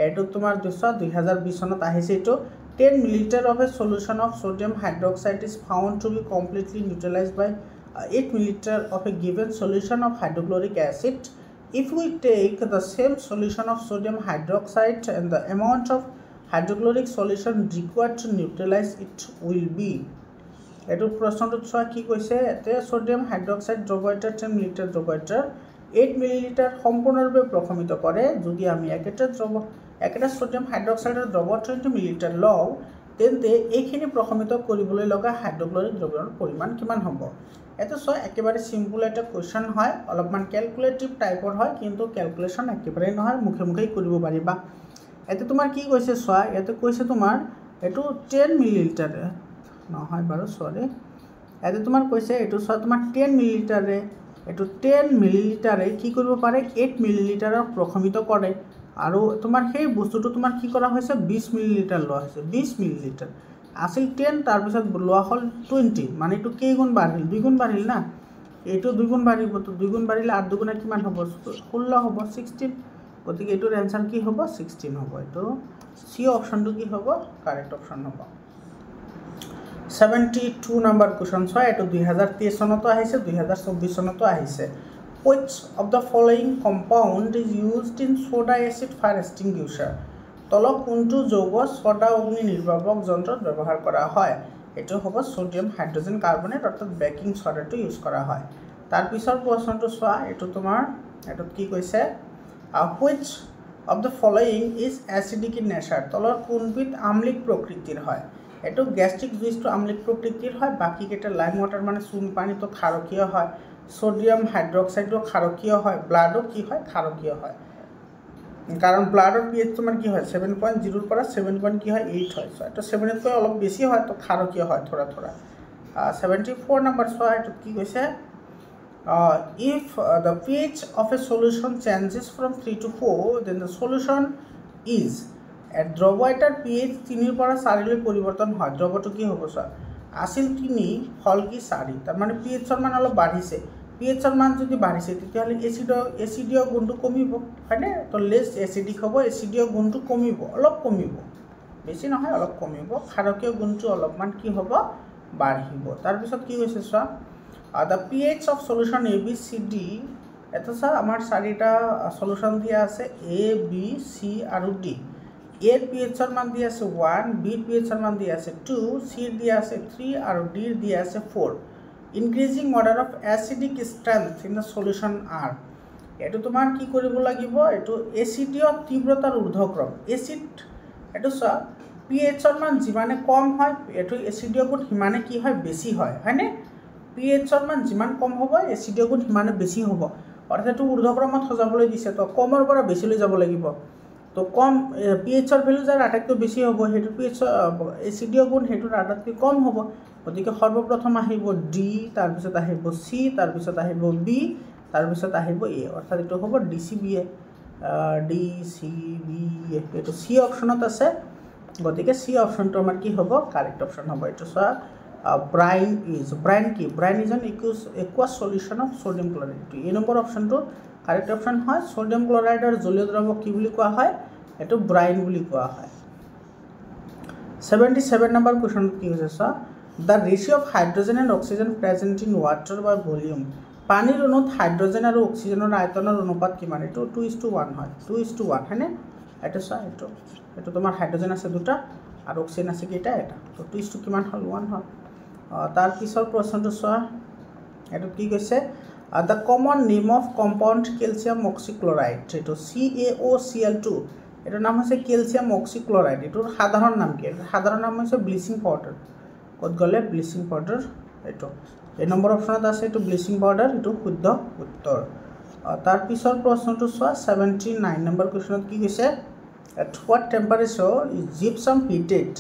এটো তোমাৰ 2020 চনত আহিছে এটো 10 milliliter of a solution of sodium hydroxide is found to be completely neutralized by 8 milliliter of a given solution of hydrochloric acid If we take the same solution of sodium hydroxide and the amount of hydrochloric solution required to neutralize it will be এটো প্ৰশ্নটো চোৱা কি কৈছে এতে sodium hydroxide দ্ৰৱ এটা 10 millilitre দ্ৰৱ এটা 8 millilitre সম্পূৰ্ণৰূপে প্ৰশমিত কৰে যদি আমি একটা সোডিয়াম হাইড্ৰক্সাইডৰ দ্ৰৱ 20 মিলিলিটাৰ লও তেন্তে এইখিনি প্ৰশমিত কৰিবলৈ লগা হাইড্ৰোক্লোৰিক দ্ৰৱৰ পৰিমাণ কিমান হ'ব এটো সো একেবাৰে সিম্পল এটা কোৱেশ্চন হয় অলপমান ক্যালকুলেটিভ টাইপৰ হয় কিন্তু ক্যালকুলেশন একেবাৰে নহয় মুখে কৰিব পাৰিবা এতে তোমাৰ কি কৈছে সোয়া এতে কৈছে তোমাৰ এটো 10 মিলিলিটাৰ নহয় বাৰু সৰি ইয়াতে তোমাৰ কৈছে এইটো চোৱা তোমাৰ 10 মিলিলিটাৰে এইটো 10 মিলিলিটাৰে কি কৰিব পাৰে 8 মিলিলিটাৰক প্ৰশমিত কৰে আৰু তোমাৰ সেই বস্তুটো তোমাৰ কি কৰা হৈছে 20 মিলিলিটাৰ লোৱা হৈছে 20 মিলিলিটাৰ আছিল 10 তাৰপিছত লোৱা হ'ল 20 মানে এইটো কেইগুণ বাঢ়িল 2 গুণ বাঢ়িল না এইটো 2 গুণ বাঢ়িব তো 2 গুণ বাঢ়িলে 8 দুগুণে কিমান হ'ব 16 হ'ব 16 গতিকে এইটোৰ এনসাৰ কি হ'ব 16 হ'ব এইটো সি অপশনটো কি হ'ব কাৰেক্ট অপশন হ'ব 72 নাম্বাৰ কোৱেশ্চন হয় এটো 2023 চনতো আহিছে 2024 চনতো আহিছে which of the following compound is used in soda acid fire extinguisher তলক কোনটো যৌগ সোডা অগ্নি নিৰ্বাপক যন্ত্ৰত ব্যৱহাৰ কৰা হয় এটো হ'ব সোডিয়াম হাইড্ৰোজেন কাৰ্বনেট অৰ্থাৎ বেকিং সোডাটো ইউজ কৰা হয় তাৰ পিছৰ প্ৰশ্নটো চোৱা এটো তোমাৰ এটোত কি কৈছে which of the following is acidic in nature তলৰ কোনবিধ আম্লিক প্ৰকৃতিৰ হয় এটো গ্যাস্ট্ৰিক জুইসটো আম্লিক প্ৰকৃতিৰ হয় বাকি কেটা লাইম ওয়াটাৰ মানে চুন পানী তো ক্ষাৰকীয় হয় সোডিয়াম হাইড্ৰক্সাইডো ক্ষাৰকীয় হয় ব্লাডো কি হয় ক্ষাৰকীয় হয় কাৰণ ব্লাডৰ pH তোমাৰ কি হয় 7.0 ৰ পৰা 7 কি হয় 8 হয় সো এটা 7 তকৈ অলপ বেছি হয় তো ক্ষাৰকীয় হয় থোৰা থোৰা 74 নম্বৰ সোৱা এটো কি কৈছে if the pH of a solution changes from 3 to 4 then the solution is দ্ৰৱ এটাৰ pH 3 ৰ পৰা 4 লৈ পৰিৱৰ্তন হয় দ্ৰৱটো কি হ'ব স্যাৰ আছিল 3 হল কি 4 তাৰ মানে pH ৰ মান অলপ বাঢ়িছে pH ৰ মান যদি বাঢ়িছে তেতিয়াহলে এসিডিয় গুণটো কমিব হয়নে তো লেস এসিডিক হ'ব এসিডিয় গুণটো কমিব অলপ কমিব বেছি নহয় অলপ কমিব ক্ষাৰকীয় গুণটো অলপমান কি হ'ব বাঢ়িব তাৰ পিছত কি হৈছে sir the pH of solution ABCD এটা স্যাৰ আমাৰ চাৰিটা সলিউশন দিয়া আছে A B C আৰু D A pH এর মান দিয়া আছে 1 B pH এর মান দিয়া আছে 2 C দিয়া আছে 3 আৰু D দিয়া আছে 4 increasing order of acidic strength in the solution are এটো তোমাৰ কি কৰিব লাগিব এটো এসিডিয় তীব্ৰতাৰ ঊৰ্ধ্বক্ৰম এসিড এটো স্যার pH এর মান যিমানে কম হয় এটো এসিডিয় গুণ হিমানে কি হয় বেছি হয় হয়নে pH এর মান যিমান কম হ'ব এসিডিয় গুণ হিমানে বেছি হ'ব অৰ্থাৎ এটো ঊৰ্ধ্বক্ৰমত সজাবলৈ দিছে তো কমৰ পৰা বেছিলৈ যাব লাগিব তো কম pH এৰ ভ্যালু যাৰ আটাইতকৈ বেছি হ'ব হেতু pH এসিডিয় গুণ হেতুৰ আটাইতকৈ কম হ'ব গতিকে সৰ্বপ্ৰথম আহিব D তাৰ পিছত আহিব C তাৰ পিছত আহিব B তাৰ পিছত আহিব A অৰ্থাৎ এটো হ'ব DCBA DCBA এটো C অপশনত আছে গতিকে C অপশনটো আমাৰ কি হ'ব কাৰেক্ট অপশন হ'ব এটো সা brine is an aqueous solution of sodium chloride to এই নম্বৰ অপশনটো কাৰেক্ট অপশন হয় সোডিয়াম ক্লোৰাইডৰ জলীয় দ্ৰৱ কি বুলি কোৱা হয় এটো ব্ৰাইন বুলি কোৱা হয় 77 নম্বৰ কোৱেশ্চন কি হৈছে সা the ratio of hydrogen and oxygen present in water by volume পানীৰ অণুত হাইড্ৰোজেন আৰু অক্সিজেনৰ আয়তনৰ অনুপাত কিমান এটো 2:1 হয় 2:1 হয়নে এটো সা এটো তোমাৰ হাইড্ৰোজেন আছে দুটা আৰু অক্সিজেন আছে কেইটা এটা তো 2:1 কিমান হল 1 হয় তাৰ পিছৰ প্ৰশ্নটো চোৱা এটো কি কৈছে the common name of compound calcium oxychloride এটো CaOCl2 এটাৰ নাম হৈছে ক্যালসিয়াম অক্সিক্লোৰাইড এটোৰ সাধাৰণ নাম কি সাধাৰণ নাম হৈছে ব্লিচিং পাউডাৰ কত গলে ব্লিচিং পাউডাৰ এটো এই নম্বৰ অপশনত আছে এটো ব্লিচিং পাউডাৰ এটো শুদ্ধ উত্তৰ তাৰ পিছৰ প্ৰশ্নটো চোৱা 79 নম্বৰ কোৱেশ্চনত কি কৈছে at what temperature is gypsum heated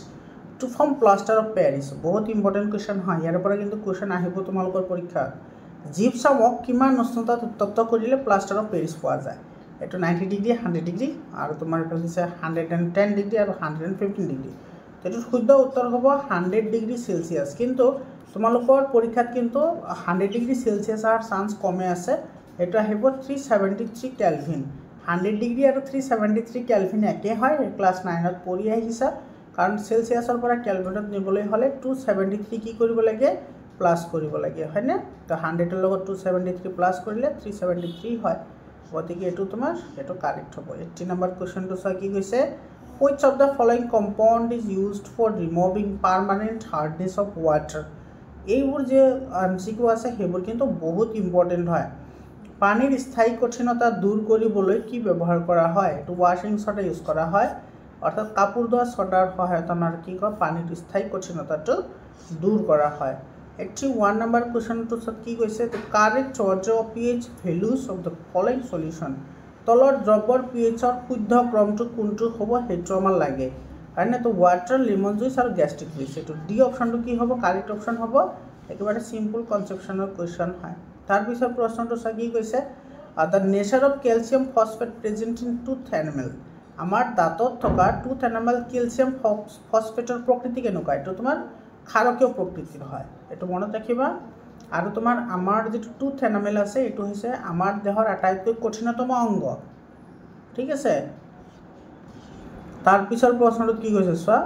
to form plaster of Paris বহুত ইম্পৰ্টেন্ট কোৱেশ্চন হয় ইয়াৰ পৰা কিন্তু কোৱেশ্চন আহিব তোমালোকৰ পৰীক্ষাত জিপসামক কিমান উষ্ণতাত উত্তপ্ত কৰিলে প্লাষ্টাৰ অফ পেৰিছ পোৱা যায় এটো 90 ডিগ্ৰী 100 ডিগ্ৰী আৰু তোমাৰ এটা হৈছে 110 ডিগ্ৰী আৰু 115 ডিগ্ৰী এটো শুদ্ধ উত্তৰ হ'ব 100 ডিগ্ৰী সেলসিয়াস কিন্তু তোমালোকৰ পৰীক্ষাত কিন্তু 100 ডিগ্ৰী সেলসিয়াস আৰ চান্স কমে আছে এটো আহিব 373 কেলভিন 100 ডিগ্ৰী আৰু 373 কেলভিন একে হয় ক্লাস 9 ত পঢ়ি আহিছা কাৰণ সেলসিয়াসৰ পৰা কেলভিনত নিবলৈ হলে 273 কি কৰিব লাগে প্লাস কৰিব লাগে হয়নে তো 100 এৰ লগত 273 প্লাস কৰিলে 373 হয় গতিকে এটো তোমাৰ এটো কাৰেক্ট হ'ব 80 নম্বৰ কোৱেশ্চনটো চা কি কৈছে which of the following compound is used for removing permanent hardness of water এইবোৰ যে এমসিকিউ আছে হেবোৰ কিন্তু বহুত ইম্পৰ্টেন্ট হয় পানীৰ স্থায়ী কঠিনতা দূৰ কৰিবলৈ কি ব্যৱহাৰ কৰা হয় এটো ওয়াশিং সোডা ইউজ কৰা হয় অৰ্থাৎ কাপোৰ ধোৱা সোডাৰ সহায়ত আমাৰ কি কয় পানীৰ স্থায়ী কঠিনতাটো দূৰ কৰা হয় 81 number question to কি কৈছে the correct choice of pH values of the following solution তলৰ দ্ৰৱৰ pH ৰ শুদ্ধ ক্ৰমটো কোনটো হ'ব হেতু আমাৰ লাগে কাৰণে তো ওয়াটাৰ লেমন জুইস আৰু গ্যাস্ট্ৰিক জুইস এটো ডি অপশনটো কি হ'ব কাৰেক্ট অপশন হ'ব একেবাৰে সিম্পল কনসেপচনৰ কোৱেশ্চন হয় তাৰ পিছৰ প্ৰশ্নটো চা কি কৈছে the nature of calcium phosphate present in tooth animal আমাৰ দাঁতত থকা টুথ এনিমেল ক্যালসিয়াম ফসফেটৰ প্ৰকৃতি কেনেকুৱা এটো তোমাৰ ক্ষাৰকীয় প্ৰকৃতিৰ হয় এটো মনত ৰাখিবা আৰু তোমাৰ আমাৰ যেটো টুথ এনিমেল আছে এটো হৈছে আমাৰ দেহৰ আটাইতকৈ কঠিনতম অংগ ঠিক আছে তাৰ পিছৰ প্ৰশ্নটো কি কৈছে চোৱা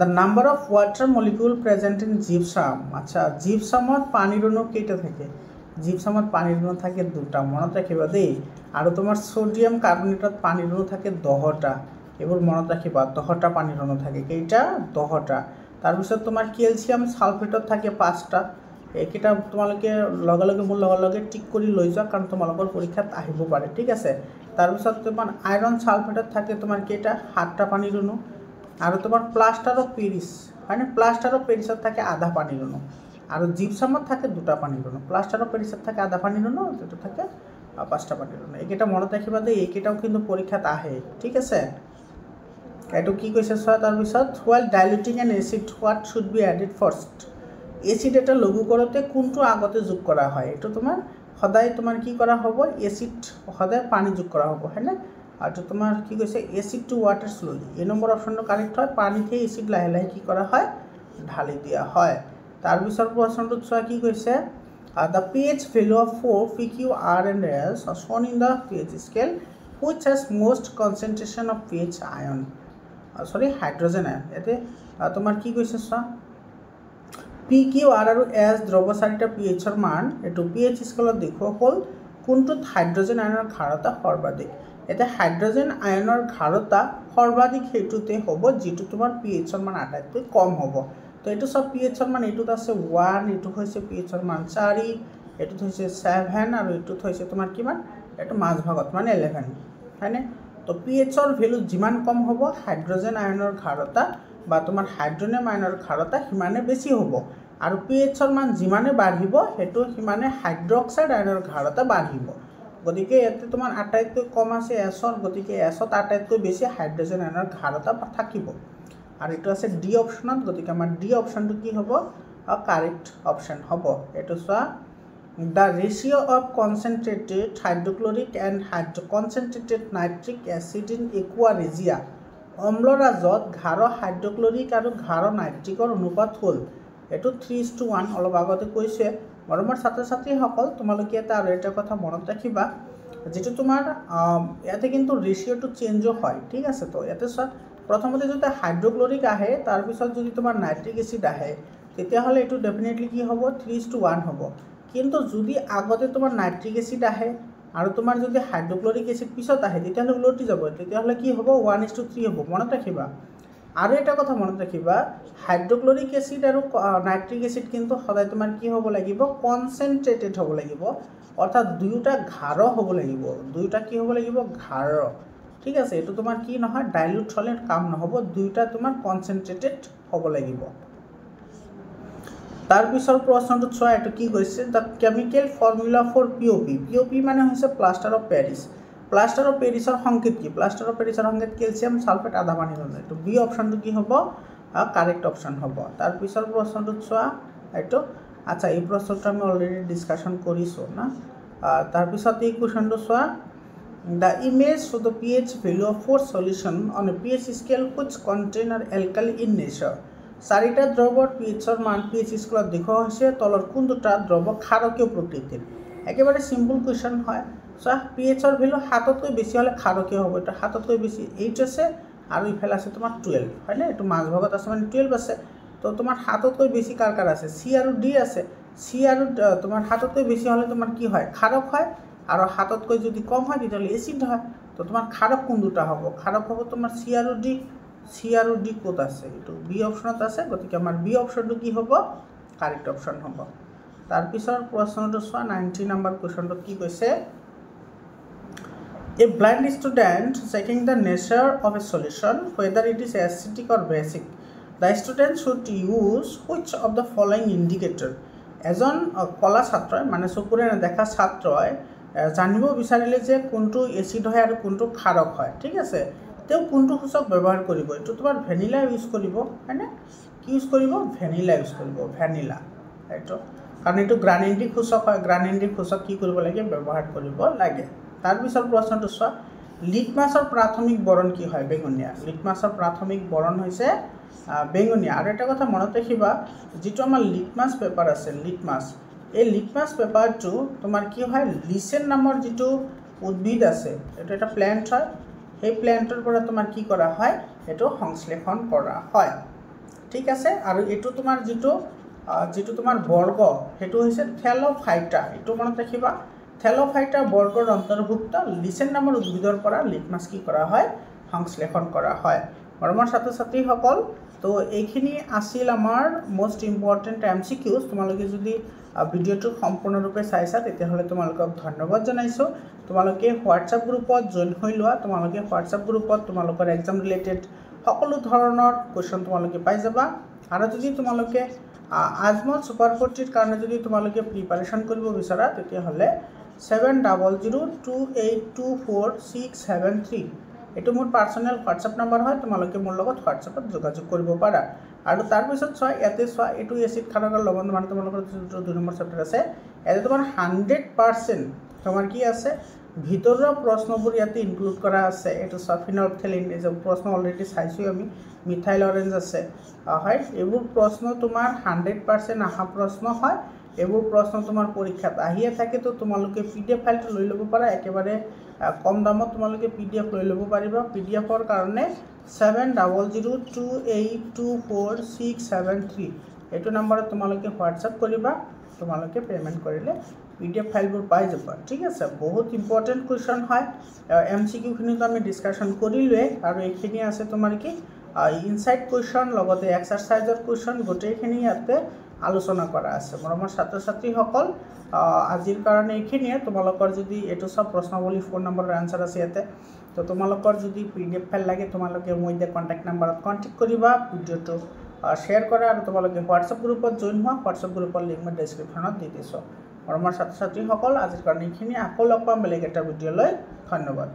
the number of water molecule present in gypsum আচ্ছা gypsumত পানীৰ অণু কেইটা থাকে gypsumত পানীৰ অণু থাকে দুটা মনত ৰাখিবা দেই আৰু তোমাৰ সোডিয়াম কাৰ্বনেটত পানীৰ অণু থাকে 10টা এবোৰ মনত ৰাখিবা 10টা পানীৰ অণু থাকে কেইটা 10টা তাৰ পিছত তোমাৰ ক্যালসিয়াম সালফেটত থাকে 5টা এইকেইটা তোমালোকে লগে মোৰ লগে টিক কৰি লৈ যোৱা কাৰণ তোমালোকৰ পৰীক্ষাত আহিব পাৰে ঠিক আছে তাৰ পিছত তোমাৰ আয়ৰন সালফেটত থাকে তোমাৰ কেইটা 7টা পানীৰ অণু আৰু তোমাৰ প্লাস্টাৰ অফ পেৰিছ মানে প্লাস্টাৰ অফ পেৰিছত থাকে আধা পানীৰ অণু আৰু জিপসামত থাকে দুটা পানীৰ অণু প্লাস্টাৰ অফ পেৰিছত থাকে আধা পানীৰ অণু যেটো থাকে 5টা পানীৰ অণু এইকেইটা মনত ৰাখিবা দেই এইকেইটাও কিন্তু পৰীক্ষাত আহে ঠিক আছে এটো কি কৈছে চোৱা তাৰ পিছত while diluting an acid what should be added first acid এটা লঘু কৰোতে কোনটো আগতে যোগ কৰা হয় এটো তোমাৰ সদায় তোমাৰ কি কৰা হ'ব এসিড সদায় পানী যোগ কৰা হ'ব হয়নে আর তো তোমার কি কৈছে এসিড টু ওয়াটার স্লোলি এই নম্বর অপশনটো কারেক্ট হয় পানীতে এসিড লাহে লাহে কি কৰা হয় ঢালি দিয়া হয় তাৰ পিছৰ প্ৰশ্নটো চোৱা কি কৈছে the pH value of 4 PQR and S are shown in the pH scale which has most concentration of pH ion hydrogen ion এতে তোমার কি কৈছে চোৱা PQR আৰু S দ্ৰৱ চাৰিটা pH ৰ মান এটো pH স্কেলত দেখুৱা হ'ল কোনটোত হাইড্ৰোজেন আয়নৰ ঘাৰতা সৰ্বাধিক এটা হাইড্ৰোজেন আয়নৰ ঘাৰতা সৰ্বাধিক হেতুতে হ'ব যেটো তোমাৰ pH ৰ মান আটাইতকৈ কম হ'ব তো এটো সব pH ৰ মান এটোত আছে 1 এটো হৈছে pH ৰ মান 4 এটোত হৈছে 7 আৰু এটোত হৈছে তোমাৰ কিমান এটো মাঝ ভাগত মানে 11 হয়নে তো pH ৰ ভ্যালু যিমান কম হ'ব হাইড্ৰোজেন আয়নৰ ঘাৰতা বা তোমাৰ হাইড্ৰোজেন আয়নৰ ঘাৰতা হিমানে বেছি হ'ব আৰু pH ৰ মান যিমানে বাঢ়িব হেতু হিমানে হাইড্ৰক্সাইড আয়নৰ ঘাৰতা বাঢ়িব গতিকে এতে তোমাৰ আটাইতকৈ কম আছে S ৰ গতিকে S ত আটাইতকৈ বেছি হাইড্ৰোজেন আয়নৰ ঘাৰতা থাকিব আৰু এটো আছে ডি অপশনত গতিকে আমাৰ ডি অপশনটো কি হ'ব কাৰেক্ট অপশন হ'ব এটো চোৱা the ratio of concentrated hydrochloric and concentrated nitric acid in aqua regia অম্লৰাজত ঘাৰ হাইড্ৰক্লৰিক আৰু ঘাৰ নাইট্ৰিকৰ অনুপাত হ'ল এটো 3:1 অলপ আগতে কৈছে মৰমৰ ছাত্ৰ ছাত্ৰী সকল তোমালোকে এটা আৰু এটা কথা মনত ৰাখিবা যেটো তোমাৰ ইয়াতে কিন্তু ৰেশিওটো চেঞ্জ হয় ঠিক আছে তো ইয়াতে চোৱা প্ৰথমতে যদি হাইড্ৰক্লৰিক আহে তাৰ পিছত যদি তোমাৰ নাইট্ৰিক এসিড আহে তেতিয়া হলে এটো ডেফিনেটলি কি হ'ব 3:1 হ'ব কিন্তু যদি আগতে তোমাৰ নাইট্ৰিক এসিড আহে আৰু তোমাৰ যদি হাইড্ৰক্লৰিক এসিড পিছত আহে তেতিয়া হলে উলটি যাব তেতিয়া হলে কি হ'ব 1:3 হ'ব মনত ৰাখিবা আৰু এটা কথা মনত ৰাখিবা হাইড্ৰক্লৰিক এসিড আৰু নাইট্ৰিক এসিড কিন্তু সদায় তোমাৰ কি হ'ব লাগিব কনসেন্ট্ৰেটেড হ'ব লাগিব অৰ্থাৎ দুইটা ঘাৰ হ'ব লাগিব দুইটা কি হ'ব লাগিব ঘাৰ ঠিক আছে এটো তোমাৰ কি নহয় ডাইলুট হলে কাম নহব দুইটা তোমাৰ কনসেন্ট্ৰেটেড হ'ব লাগিব তাৰ পিছৰ প্ৰশ্নটো চোৱা এটো কি কৈছে the chemical formula for POP মানে হৈছে plaster of Paris plaster of পেৰিছৰ সংকেত কি প্লাস্টাৰ অফ পেৰিছৰ সংকেত ক্যালসিয়াম সালফেট আধা পানীৰ অণু এটো বি অপশনটো কি হ'ব কাৰেক্ট অপশন হ'ব তাৰ পিছৰ প্ৰশ্নটো চোৱা এটো আচ্ছা এই প্ৰশ্নটো আমি অলৰেডি ডিসকাশন কৰিছো না তাৰ পিছত এই কোৱেশ্চনটো চোৱা the image of the pH value of 4 solution on a pH scale which contain are alkali in nature চাৰিটা দ্ৰৱৰ pH ৰ মান pH স্কেলত দেখুৱা হৈছে তলৰ কোন দুটা দ্ৰৱ ক্ষাৰকীয় প্ৰকৃতিৰ একেবাৰে সিম্পল কোৱেশ্চন হয় সো pH ৰ ভ্যালু 7 তকৈ বেছি হলে ক্ষাৰকীয় হ'ব এটা 7 তকৈ বেছি 8 আছে আৰু ইফালে আছে তোমাৰ 12 হয়নে এটো মাঝ ভাগত আছে মানে 12 আছে তো তোমাৰ 7 তকৈ বেছি কাৰকাৰ আছে C আৰু D আছে C আৰু তোমাৰ 7 তকৈ বেছি হলে তোমাৰ কি হয় ক্ষাৰক হয় আৰু 7 তকৈ যদি কম হয় তেতিয়া এসিড হয় তো তোমাৰ ক্ষাৰক কোন দুটা হ'ব ক্ষাৰক হ'ব তোমাৰ C আৰু D কোত আছে এটো বি অপশনত আছে গতিকে আমাৰ বি অপশনটো কি হ'ব কাৰেক্ট অপশন হ'ব তাৰ পিছৰ প্ৰশ্নটো চোৱা 90 নম্বৰ কোৱেশ্চনটো কি কৈছে A blind student checking the nature of a solution whether it is acidic or basic the student should use which of the following indicator এজন কলা ছাত্ৰ মানে চকুৰে দেখা ছাত্ৰই জানিব বিচাৰিলে যে কোনটো এসিড হয় আৰু কোনটো ক্ষাৰক হয় ঠিক আছে তেও কোনটো সূচক ব্যৱহাৰ কৰিব এটো তোমাৰ ভ্যানিলা ইউজ কৰিব হয়নে কি ইউজ কৰিব ভ্যানিলা ইউজ কৰিব ভ্যানিলা এইটো কাৰণ এইটো গ্ৰানেণ্ডিক সূচক হয় গ্ৰানেণ্ডিক সূচক কি কৰিব লাগে ব্যৱহাৰ কৰিব লাগে তাৰপিছত প্ৰশ্নটো চোৱা লিটমাছৰ প্ৰাথমিক বৰণ কি হয় বেঙুনীয়া লিটমাছৰ প্ৰাথমিক বৰণ হৈছে বেঙুনীয়া আৰু এটা কথা মনত ৰাখিবা যেটো আমাৰ লিটমাছ পেপাৰ আছে লিটমাছ এই লিটমাছ পেপাৰটো তোমাৰ কি হয় লিচেন নামৰ যেটো উদ্ভিদ আছে এটা এটা প্ল্যান্ট হয় এই প্ল্যান্টৰ পৰা তোমাৰ কি কৰা হয় এটো সংশ্লেষণ কৰা হয় ঠিক আছে আৰু এটো তোমাৰ যেটো তোমাৰ বৰ্গ হেতু হৈছে থেলোফাইটা এটো মনত ৰাখিবা থেলোফাইটা বৰ্গৰ অন্তৰ্ভুক্ত লিচেন নামৰ উদ্ভিদৰ পৰা লিটমাছ কি কৰা হয় সংশ্লেষণ কৰা হয় মৰমৰ ছাত্ৰ ছাত্ৰীসকল তো এইখিনি আছিল আমাৰ মোস্ট ইম্পৰ্টেন্ট এমসিকিউজ তোমালোকে যদি ভিডিওটো সম্পূৰ্ণৰূপে চাইছা তেতিয়াহলে তোমালোকক ধন্যবাদ জনাইছো তোমালোকে হোৱাটসঅ্যাপ গ্ৰুপত জয়েন হৈ লোৱা তোমালোকে হোৱাটসঅ্যাপ গ্ৰুপত তোমালোকৰ এক্সাম ৰিলেটেড সকলো ধৰণৰ কোৱেশ্চন তোমালোকে পাই যাবা আৰু যদি তোমালোকে আজমল সুপাৰ 40 কাৰণে যদি তোমালোকে প্ৰিপাৰেচন কৰিব বিচাৰা তেতিয়াহলে 7002824673 এটো মোৰ পাৰ্সোনাল হোৱাটসঅ্যাপ নম্বৰ হয় তোমালোকে মোৰ লগত হোৱাটসঅ্যাপত যোগাযোগ কৰিব পাৰা আৰু তাৰ পিছত চোৱা ইয়াতে চোৱা এটো এসিড ক্ষাৰকৰ লৱণ মানে তোমালোকৰ 2 নম্বৰ চেপ্টাৰ আছে এটো তোমাৰ 100% তোমাৰ কি আছে ভিতৰৰ প্ৰশ্নবোৰ ইয়াতে ইনক্লুড কৰা আছে এটো সাফিনলফথেলিন এই যে প্ৰশ্ন অলৰেডি চাইছো আমি মিথাইল অৰেঞ্জ আছে হয় এইবোৰ প্ৰশ্ন তোমাৰ 100% আহা প্ৰশ্ন হয় এইবোৰ প্ৰশ্ন তোমাৰ পৰীক্ষাত আহিয়ে থাকে তো তোমালোকে পিডিএফ ফাইলটো লৈ ল'ব পাৰা একেবাৰে কম দামত তোমালোকে পিডিএফ লৈ ল'ব পাৰিবা পিডিএফৰ কাৰণে 7002824673 এইটো নম্বৰত তোমালোকে হোৱাটসঅ্যাপ কৰিবা তোমালোকে পেমেন্ট কৰিলে পিডিএফ ফাইলবোৰ পাই যাবা ঠিক আছে বহুত ইম্পৰ্টেন্ট কোৱেশ্চন হয় এমসিকিউ খিনিটো আমি ডিসকাশন কৰিলোৱে আৰু এইখিনি আছে তোমাৰ কি ইনসাইড কোৱেশ্চন লগতে এক্সাৰসাইজৰ কোৱেশ্চন গোটেইখিনি ইয়াতে আলোচনা কৰা আছে মৰমৰ ছাত্ৰ ছাত্ৰীসকল আজিৰ কাৰণে এইখিনিয়ে তোমালোকৰ যদি এটো সব প্ৰশ্নাৱলী ফোন নম্বৰৰ আনসাৰ আছে ইয়াতে তো তোমালোকৰ যদি পিডিএফ ফাইল লাগে তোমালোকে মই দে কন্টাক্ট নম্বৰত কন্টাক্ট কৰিবা ভিডিওটো শেয়াৰ কৰা আৰু তোমালোকে হোৱাটসঅ্যাপ গ্ৰুপত জয়েন হোৱা হোৱাটসঅ্যাপ গ্ৰুপৰ লিংক মই ডেসক্ৰিপচনত দি দিছো মৰমৰ ছাত্ৰ ছাত্ৰীসকল আজিৰ কাৰণে এইখিনি আকৌ লগ পাম বেলেগ এটা ভিডিঅ'লৈ ধন্যবাদ